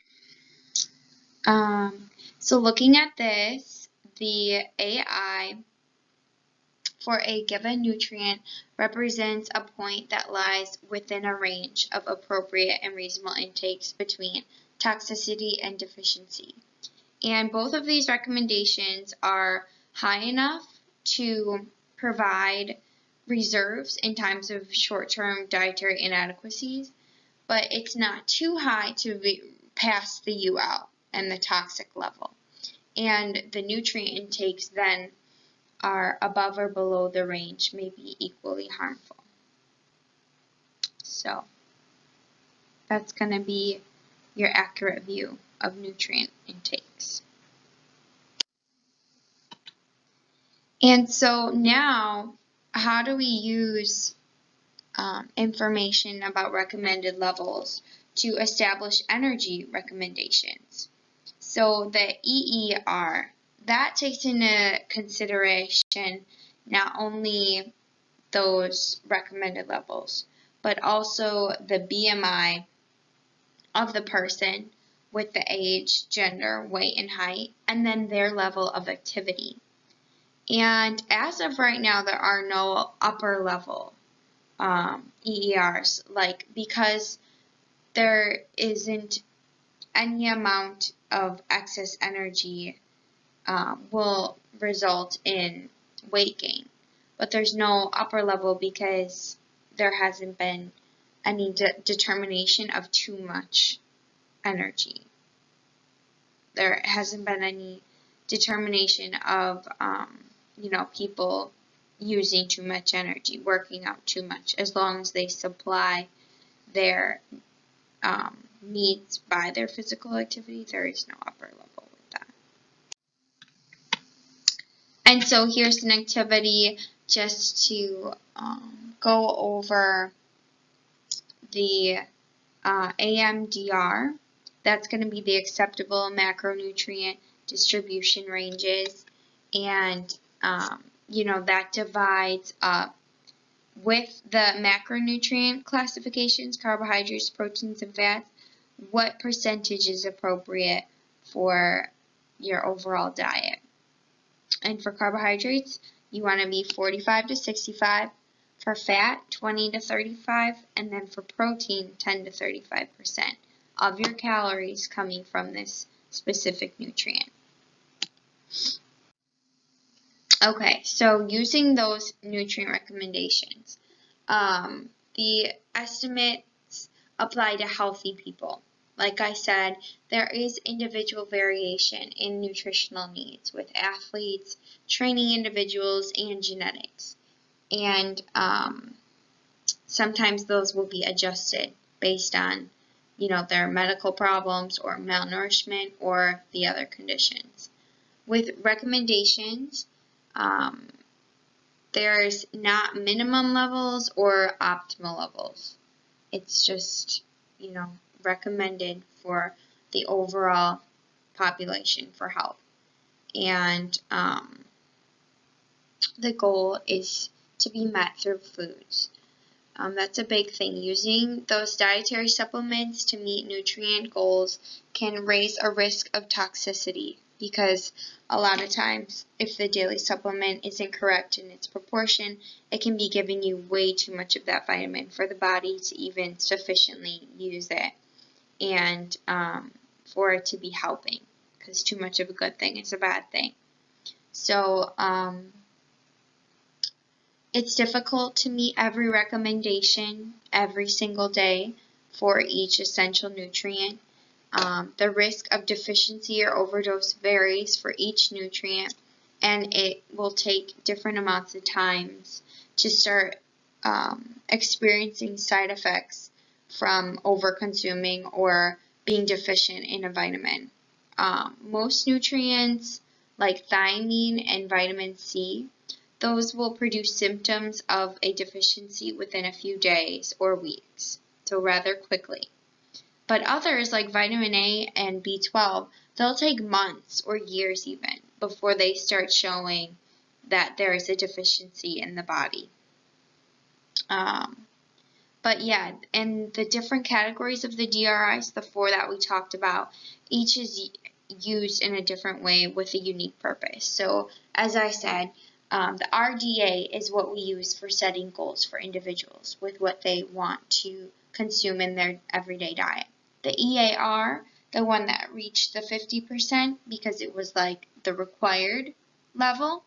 So looking at this, the AI for a given nutrient represents a point that lies within a range of appropriate and reasonable intakes between toxicity and deficiency. And both of these recommendations are high enough to provide reserves in times of short-term dietary inadequacies, but it's not too high to be past the UL and the toxic level. And the nutrient intakes then are above or below the range, may be equally harmful. So that's going to be your accurate view of nutrient intakes. And so now, how do we use information about recommended levels to establish energy recommendations? So the EER, that takes into consideration not only those recommended levels, but also the BMI of the person with the age, gender, weight, and height, and then their level of activity. And as of right now, there are no upper level EERs, because there isn't any amount of excess energy will result in weight gain. But there's no upper level because there hasn't been any determination of too much energy. There hasn't been any determination of, people using too much energy, working out too much, as long as they supply their needs by their physical activity. There is no upper level with that. And so here's an activity just to go over the AMDR. That's going to be the acceptable macronutrient distribution ranges, and that divides up with the macronutrient classifications, carbohydrates, proteins, and fats, what percentage is appropriate for your overall diet. And for carbohydrates, you want to be 45 to 65. For fat, 20 to 35. And then for protein, 10 to 35% of your calories coming from this specific nutrient. Okay, so using those nutrient recommendations, the estimates apply to healthy people. Like I said, there is individual variation in nutritional needs with athletes, training individuals, and genetics. And sometimes those will be adjusted based on, their medical problems or malnourishment or the other conditions. With recommendations, there's not minimum levels or optimal levels. It's just, recommended for the overall population for health. And the goal is to be met through foods. That's a big thing. Using those dietary supplements to meet nutrient goals can raise a risk of toxicity, because a lot of times if the daily supplement isn't correct in its proportion, it can be giving you way too much of that vitamin for the body to even sufficiently use it and for it to be helping, because too much of a good thing is a bad thing. So it's difficult to meet every recommendation every single day for each essential nutrient. The risk of deficiency or overdose varies for each nutrient, and it will take different amounts of times to start experiencing side effects from over-consuming or being deficient in a vitamin. Most nutrients, like thiamine and vitamin C, those will produce symptoms of a deficiency within a few days or weeks, so rather quickly. But others, like vitamin A and B12, they'll take months or years even before they start showing that there is a deficiency in the body. But yeah, and the different categories of the DRIs, the 4 that we talked about, each is used in a different way with a unique purpose. So as I said, the RDA is what we use for setting goals for individuals with what they want to consume in their everyday diet. The EAR, the one that reached the 50% because it was like the required level,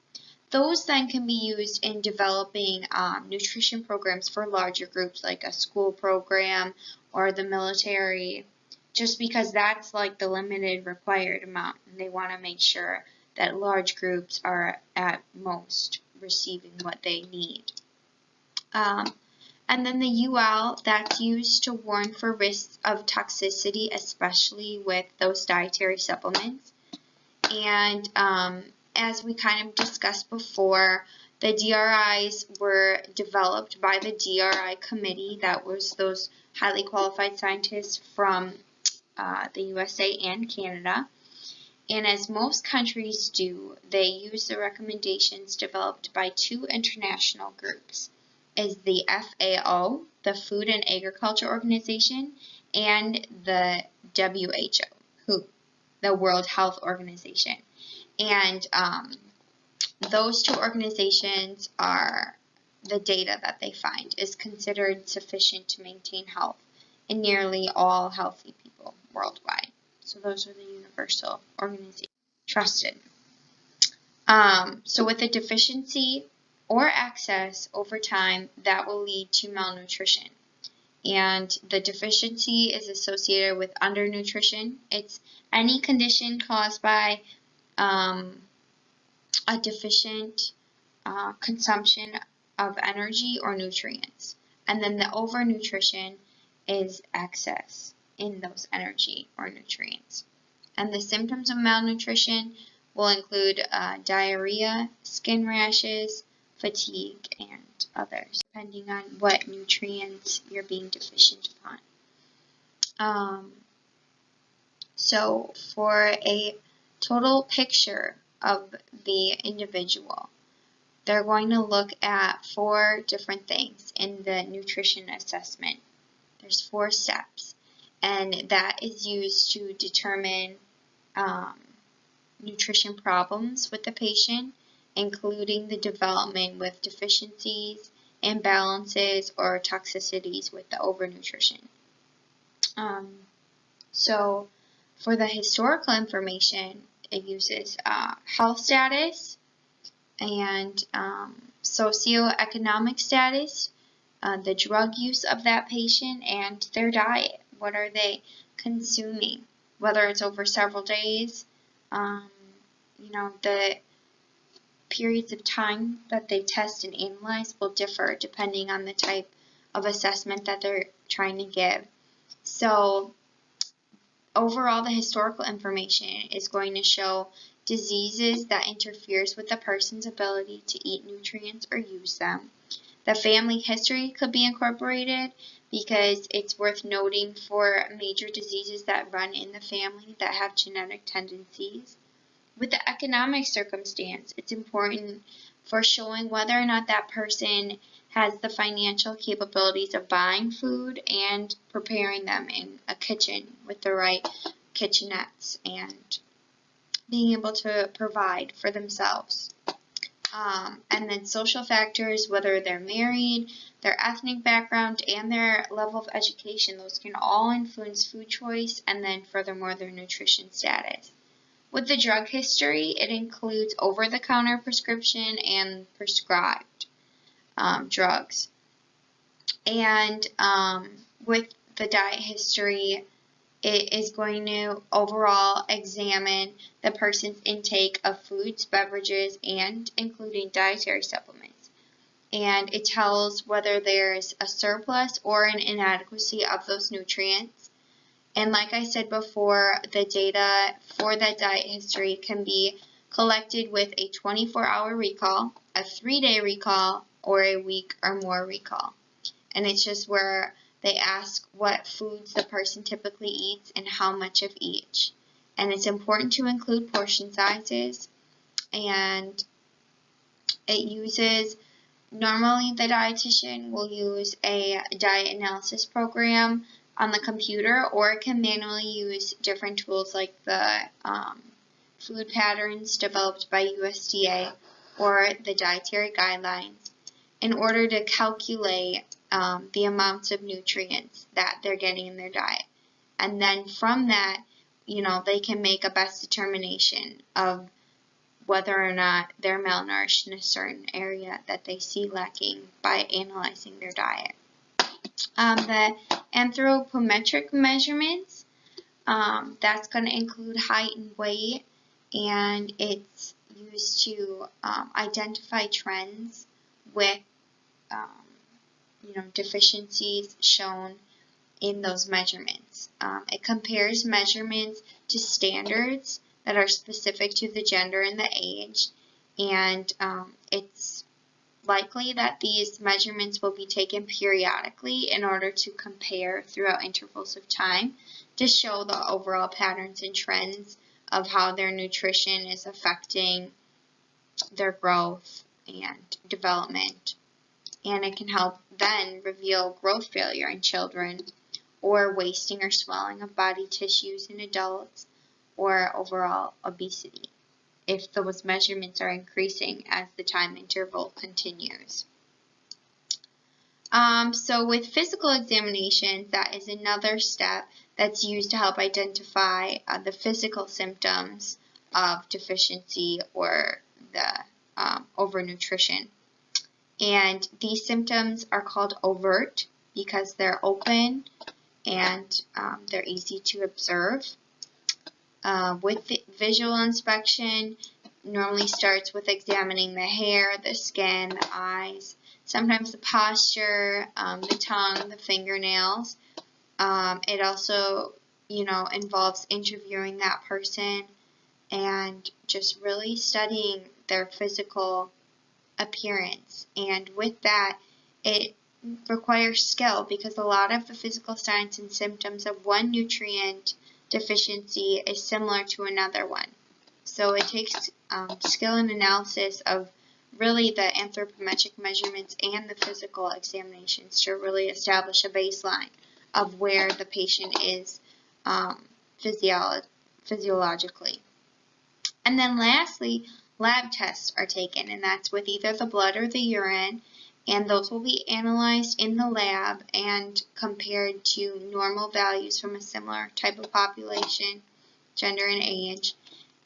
those then can be used in developing nutrition programs for larger groups, like a school program or the military, just because that's like the limited required amount, and they want to make sure that large groups are at most receiving what they need. And then the UL, that's used to warn for risks of toxicity, especially with those dietary supplements. And as we kind of discussed before, the DRIs were developed by the DRI committee. That was those highly qualified scientists from the USA and Canada. And as most countries do, they use the recommendations developed by 2 international groups, is the FAO, the Food and Agriculture Organization, and the WHO, the World Health Organization. And those 2 organizations are, the data that they find is considered sufficient to maintain health in nearly all healthy people worldwide. So those are the universal organizations trusted. So with a deficiency or excess over time, that will lead to malnutrition. And the deficiency is associated with undernutrition. It's any condition caused by a deficient consumption of energy or nutrients. And then the overnutrition is excess in those energy or nutrients. And the symptoms of malnutrition will include diarrhea, skin rashes, fatigue, and others, depending on what nutrients you're being deficient upon. So for a total picture of the individual, they're going to look at 4 different things in the nutrition assessment. There's 4 steps, and that is used to determine nutrition problems with the patient, including the development with deficiencies, imbalances, or toxicities with the overnutrition. So for the historical information, it uses health status and socioeconomic status, the drug use of that patient, and their diet. What are they consuming? Whether it's over several days, the periods of time that they test and analyze will differ depending on the type of assessment that they're trying to give. So overall, the historical information is going to show diseases that interferes with the person's ability to eat nutrients or use them. The family history could be incorporated because it's worth noting for major diseases that run in the family that have genetic tendencies. With the economic circumstance, it's important for showing whether or not that person has the financial capabilities of buying food and preparing them in a kitchen with the right kitchenettes and being able to provide for themselves. And then social factors, whether they're married, their ethnic background, and their level of education, those can all influence food choice and then furthermore their nutrition status. With the drug history, it includes over-the-counter prescription and prescribed drugs. And with the diet history, it is going to overall examine the person's intake of foods, beverages, and including dietary supplements. And it tells whether there's a surplus or an inadequacy of those nutrients. And like I said before, the data for that diet history can be collected with a 24-hour recall, a 3-day recall, or a week or more recall. And it's just where they ask what foods the person typically eats and how much of each. And it's important to include portion sizes. And it uses, normally the dietitian will use a diet analysis program on the computer, or it can manually use different tools like the food patterns developed by USDA or the dietary guidelines in order to calculate the amounts of nutrients that they're getting in their diet. And then from that, they can make a best determination of whether or not they're malnourished in a certain area that they see lacking by analyzing their diet. The anthropometric measurements, that's going to include height and weight, and it's used to identify trends with deficiencies shown in those measurements. It compares measurements to standards that are specific to the gender and the age, and it's likely that these measurements will be taken periodically in order to compare throughout intervals of time to show the overall patterns and trends of how their nutrition is affecting their growth and development. And it can help then reveal growth failure in children, or wasting or swelling of body tissues in adults, or overall obesity, if those measurements are increasing as the time interval continues. So with physical examinations, that is another step that's used to help identify the physical symptoms of deficiency or the overnutrition. And these symptoms are called overt because they're open and they're easy to observe. With the visual inspection, normally starts with examining the hair, the skin, the eyes, sometimes the posture, the tongue, the fingernails. It also, involves interviewing that person and just really studying their physical appearance. And with that, it requires skill because a lot of the physical signs and symptoms of one nutrient deficiency is similar to another one. So it takes skill and analysis of really the anthropometric measurements and the physical examinations to really establish a baseline of where the patient is physiologically. And then lastly, lab tests are taken, and that's with either the blood or the urine, and those will be analyzed in the lab and compared to normal values from a similar type of population, gender and age.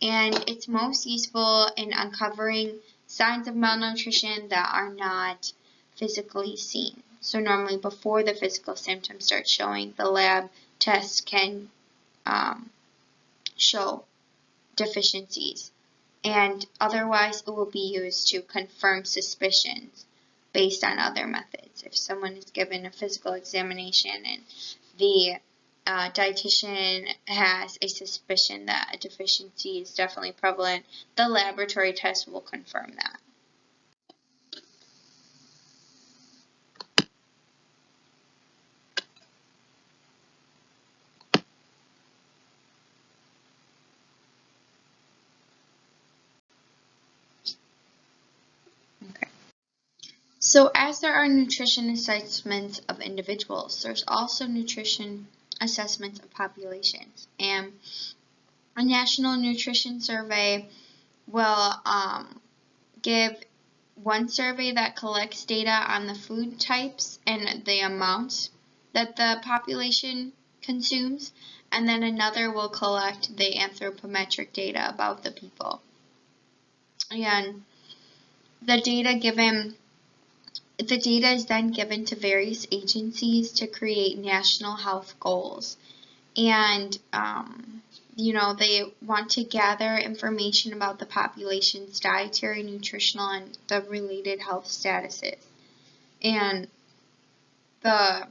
And it's most useful in uncovering signs of malnutrition that are not physically seen. So normally before the physical symptoms start showing, the lab tests can show deficiencies. And otherwise it will be used to confirm suspicions based on other methods. If someone is given a physical examination and the dietitian has a suspicion that a deficiency is definitely prevalent, the laboratory test will confirm that. So as there are nutrition assessments of individuals, there's also nutrition assessments of populations. And a national nutrition survey will give one survey that collects data on the food types and the amounts that the population consumes, and then another will collect the anthropometric data about the people. And the data is then given to various agencies to create national health goals. And, they want to gather information about the population's dietary, nutritional, and the related health statuses. And the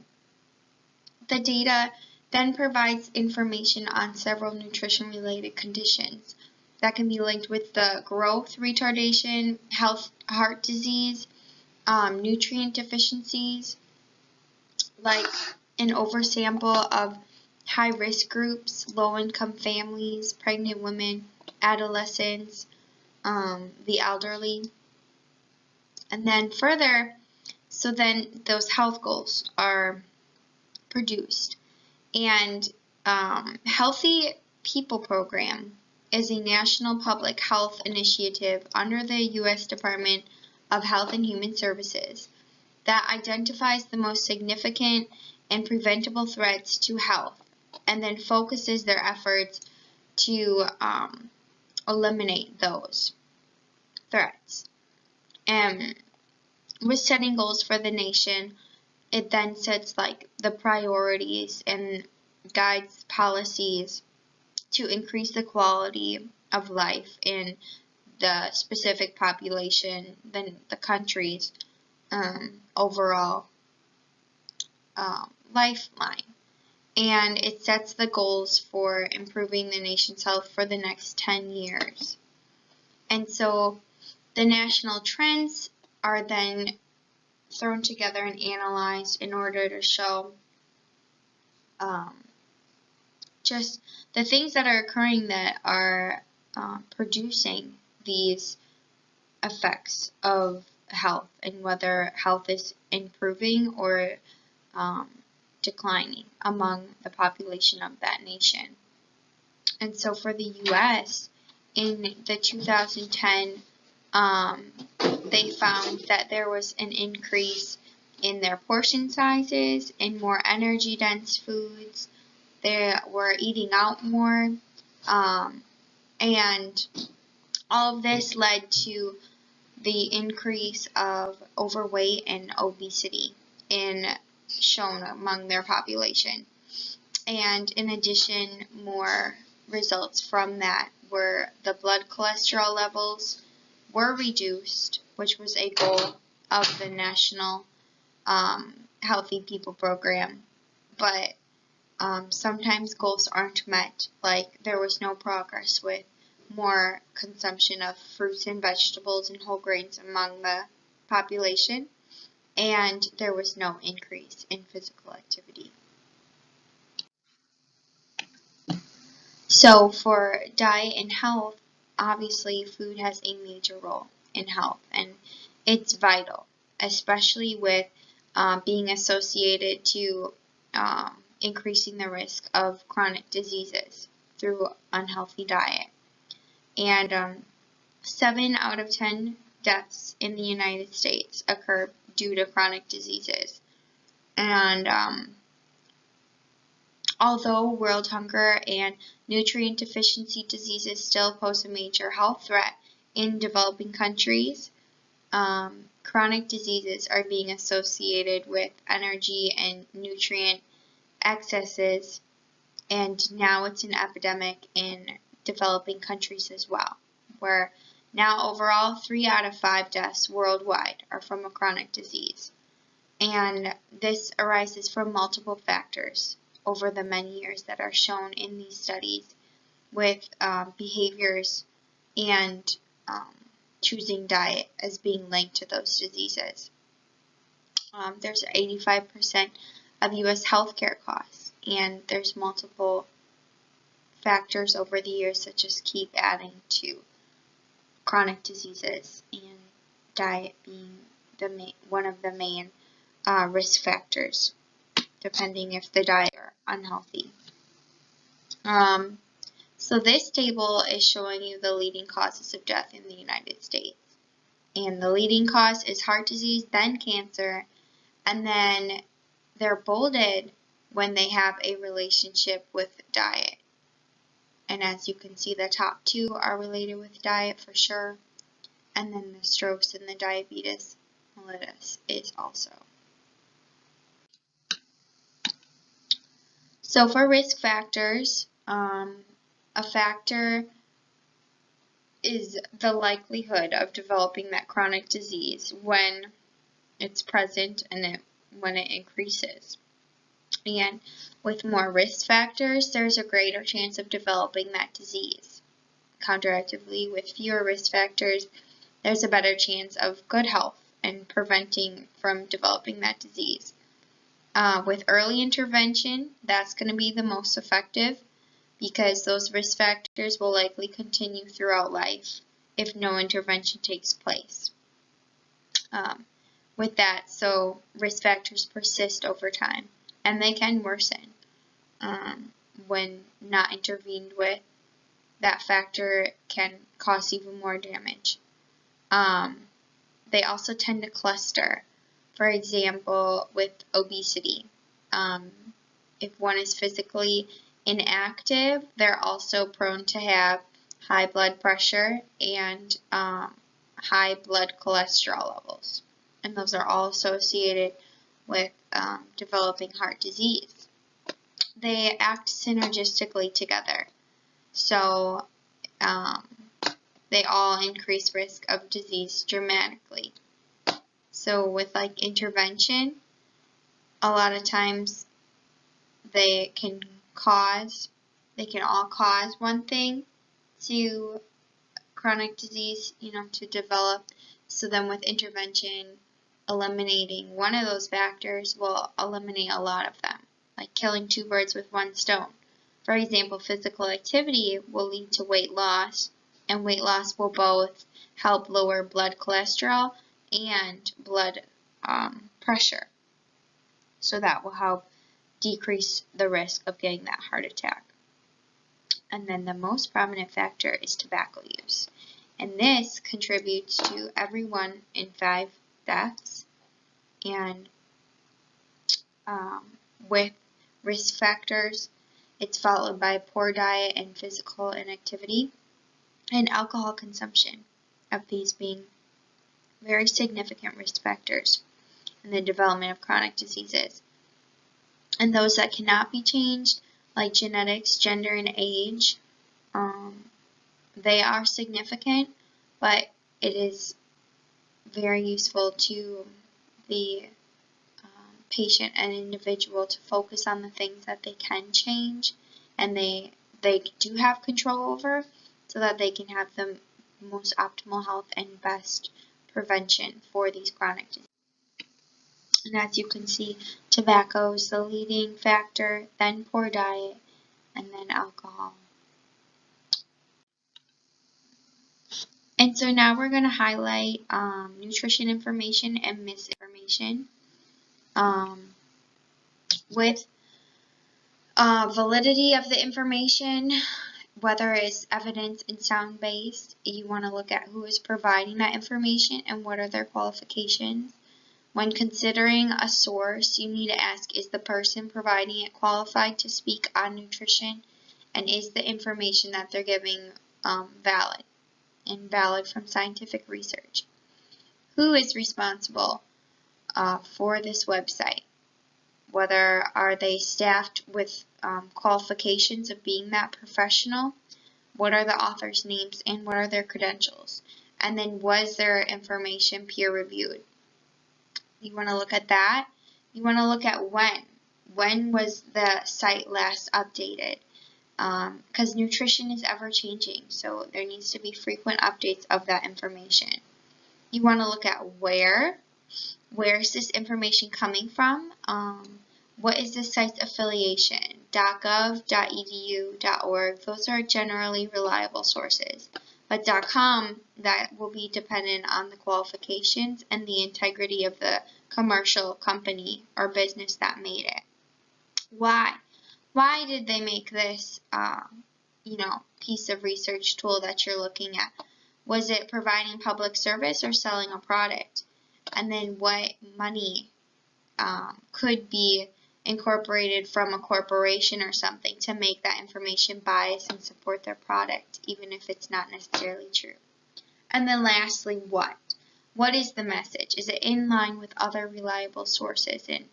data then provides information on several nutrition-related conditions that can be linked with the growth retardation, heart disease, nutrient deficiencies, like an oversample of high-risk groups, low-income families, pregnant women, adolescents, the elderly. And then further, so then those health goals are produced. And Healthy People Program is a national public health initiative under the U.S. Department of Health and Human Services that identifies the most significant and preventable threats to health and then focuses their efforts to eliminate those threats. And with setting goals for the nation, it then sets the priorities and guides policies to increase the quality of life in the specific population, then the country's overall lifeline. And it sets the goals for improving the nation's health for the next 10 years. And so the national trends are then thrown together and analyzed in order to show just the things that are occurring that are producing these effects of health and whether health is improving or declining among the population of that nation. And so for the U.S., in the 2010, they found that there was an increase in their portion sizes, in more energy-dense foods. They were eating out more, and All of this led to the increase of overweight and obesity shown among their population. And in addition, more results from that were the blood cholesterol levels were reduced, which was a goal of the National Healthy People Program. But sometimes goals aren't met, like there was no progress with more consumption of fruits and vegetables and whole grains among the population, and there was no increase in physical activity. So for diet and health, obviously food has a major role in health, and it's vital, especially with being associated to increasing the risk of chronic diseases through unhealthy diet. And 7 out of 10 deaths in the United States occur due to chronic diseases. And although world hunger and nutrient deficiency diseases still pose a major health threat in developing countries, chronic diseases are being associated with energy and nutrient excesses, and now it's an epidemic in developing countries as well, where now overall 3 out of 5 deaths worldwide are from a chronic disease. And this arises from multiple factors over the many years that are shown in these studies, with behaviors and choosing diet as being linked to those diseases. There's 85% of U.S. healthcare costs, and there's multiple factors over the years that just keep adding to chronic diseases, and diet being one of the main risk factors, depending if the diet are unhealthy. So this table is showing you the leading causes of death in the United States. And the leading cause is heart disease, then cancer, and then they're bolded when they have a relationship with diet. And as you can see, the top 2 are related with diet for sure. And then the strokes and the diabetes mellitus is also. So for risk factors, a factor is the likelihood of developing that chronic disease when it's present and when it increases. And with more risk factors, there's a greater chance of developing that disease. Counteractively, with fewer risk factors, there's a better chance of good health and preventing from developing that disease. With early intervention, that's going to be the most effective, because those risk factors will likely continue throughout life if no intervention takes place. With that, so risk factors persist over time, and they can worsen when not intervened with. That factor can cause even more damage. They also tend to cluster. For example, with obesity, if one is physically inactive, they're also prone to have high blood pressure and high blood cholesterol levels. And those are all associated with developing heart disease. They act synergistically together. So they all increase risk of disease dramatically. So with like intervention, a lot of times they can all cause one thing to chronic disease, to develop. So then with intervention, eliminating one of those factors will eliminate a lot of them, like killing 2 birds with 1 stone. For example, physical activity will lead to weight loss, and weight loss will both help lower blood cholesterol and blood pressure. So that will help decrease the risk of getting that heart attack. And then the most prominent factor is tobacco use. And this contributes to every 1 in 5 deaths. And with risk factors, it's followed by poor diet and physical inactivity. and alcohol consumption, of these being very significant risk factors in the development of chronic diseases. And those that cannot be changed, like genetics, gender, and age, they are significant, but it is very useful to the patient and individual to focus on the things that they can change and they do have control over, so that they can have the most optimal health and best prevention for these chronic diseases. And as you can see, tobacco is the leading factor, then poor diet, and then alcohol. And so now we're going to highlight nutrition information and misinformation. With validity of the information, whether it's evidence and sound-based, you want to look at who is providing that information and what are their qualifications. When considering a source, you need to ask, is the person providing it qualified to speak on nutrition, and is the information that they're giving valid and valid from scientific research? Who is responsible for this website? Whether are they staffed with qualifications of being that professional? What are the authors' names and what are their credentials? And then was their information peer reviewed? You want to look at that. You want to look at when. When was the site last updated? Because nutrition is ever changing, so there needs to be frequent updates of that information. You want to look at where. Where is this information coming from? What is the site's affiliation? .gov, .edu, .org, those are generally reliable sources. But .com, that will be dependent on the qualifications and the integrity of the commercial company or business that made it. Why? Why did they make this, piece of research tool that you're looking at? Was it providing public service or selling a product? And then what money could be incorporated from a corporation or something to make that information bias and support their product, even if it's not necessarily true. And then lastly, what? What is the message? Is it in line with other reliable sources, and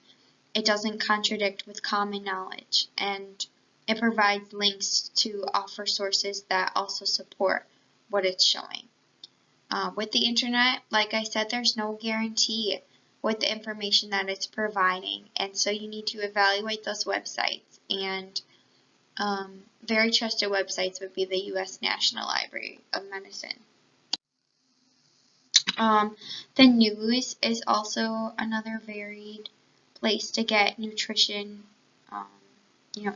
it doesn't contradict with common knowledge, and it provides links to offer sources that also support what it's showing. With the internet, like I said, there's no guarantee with the information that it's providing, and so you need to evaluate those websites. And very trusted websites would be the U.S. National Library of Medicine. The news is also another varied place to get nutrition,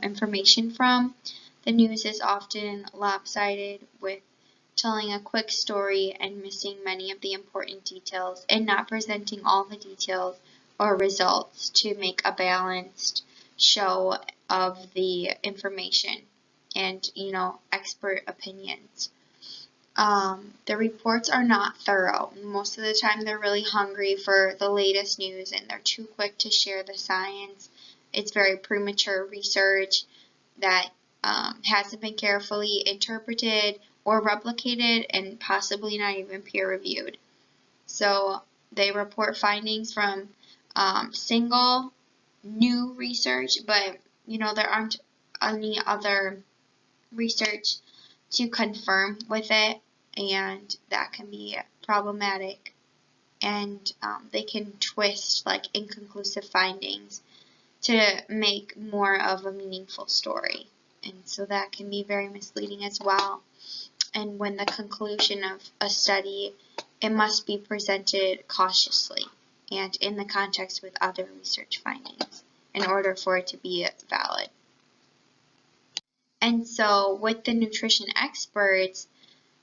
information from. The news is often lopsided, with telling a quick story and missing many of the important details and not presenting all the details or results to make a balanced show of the information and, expert opinions. The reports are not thorough. Most of the time they're really hungry for the latest news and they're too quick to share the science. It's very premature research that hasn't been carefully interpreted or replicated, and possibly not even peer-reviewed. So they report findings from single new research, but there aren't any other research to confirm with it, and that can be problematic. And they can twist inconclusive findings to make more of a meaningful story, and so that can be very misleading as well. And when the conclusion of a study, it must be presented cautiously and in the context with other research findings in order for it to be valid. And so with the nutrition experts,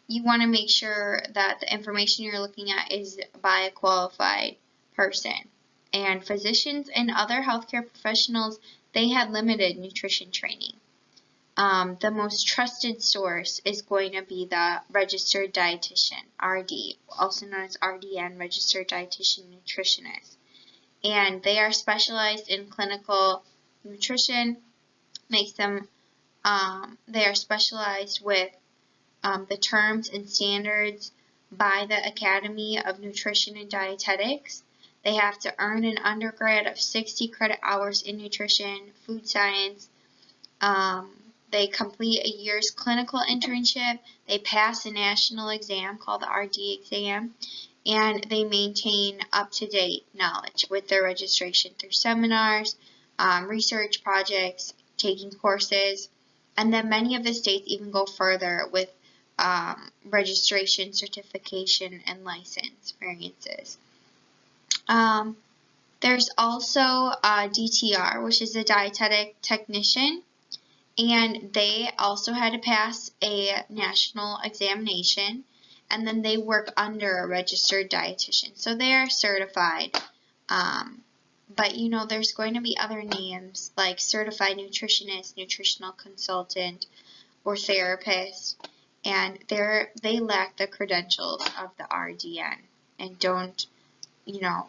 you want to make sure that the information you're looking at is by a qualified person. And physicians and other healthcare professionals, they had limited nutrition training. The most trusted source is going to be the registered dietitian, RD, also known as RDN, registered dietitian nutritionist. And they are specialized in clinical nutrition, makes them, they are specialized with the terms and standards by the Academy of Nutrition and Dietetics. They have to earn an undergrad of 60 credit hours in nutrition, food science. They complete a year's clinical internship. They pass a national exam called the RD exam, and they maintain up-to-date knowledge with their registration through seminars, research projects, taking courses, and then many of the states even go further with registration, certification, and license variances. There's also DTR, which is a dietetic technician, and they also had to pass a national examination, and then they work under a registered dietitian, so they are certified. But you know, there's going to be other names like certified nutritionist, nutritional consultant, or therapist, and they lack the credentials of the RDN and don't, you know,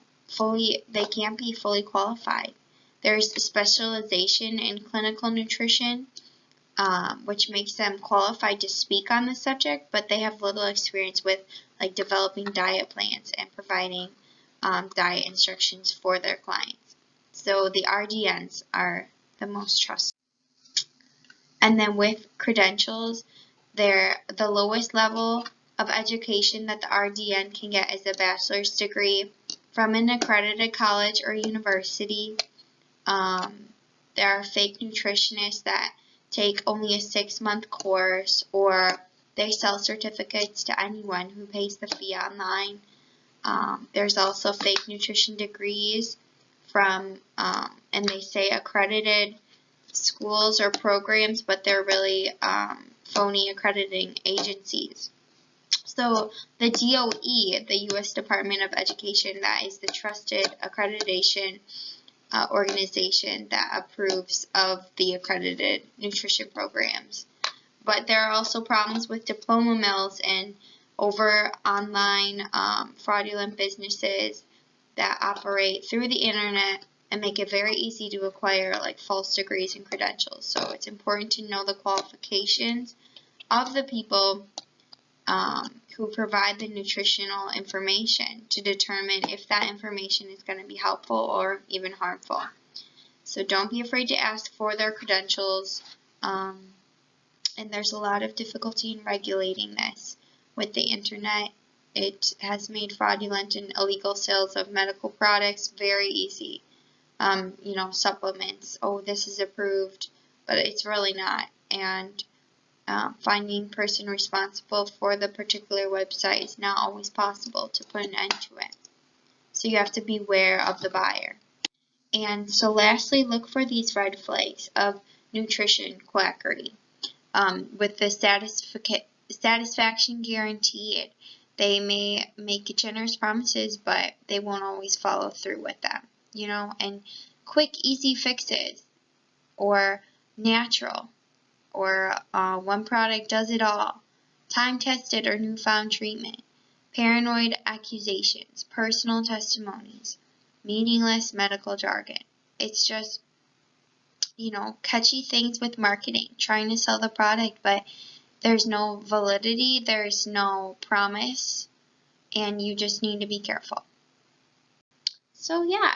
they can't be fully qualified. There's specialization in clinical nutrition, which makes them qualified to speak on the subject, but they have little experience with like developing diet plans and providing diet instructions for their clients. So the RDNs are the most trusted. And then with credentials, the lowest level of education that the RDN can get is a bachelor's degree from an accredited college or university. There are fake nutritionists that take only a 6-month course, or they sell certificates to anyone who pays the fee online. There's also fake nutrition degrees from, and they say accredited schools or programs, but they're really phony accrediting agencies. So the DOE, the U.S. Department of Education, that is the trusted accreditation organization that approves of the accredited nutrition programs. But there are also problems with diploma mills and over online fraudulent businesses that operate through the internet and make it very easy to acquire like false degrees and credentials. So it's important to know the qualifications of the people who provide the nutritional information to determine if that information is going to be helpful or even harmful. So don't be afraid to ask for their credentials, and there's a lot of difficulty in regulating this with the internet. It has made fraudulent and illegal sales of medical products very easy. You know, supplements, oh, this is approved, but it's really not. And finding person responsible for the particular website is not always possible to put an end to it. So you have to beware of the buyer. And so lastly, look for these red flags of nutrition quackery. With the satisfaction guaranteed, they may make generous promises, but they won't always follow through with them, you know, and quick, easy fixes, or natural, or one product does it all, time-tested or newfound treatment, paranoid accusations, personal testimonies, meaningless medical jargon. It's just, you know, catchy things with marketing, trying to sell the product, but there's no validity, there's no promise, and you just need to be careful. So yeah,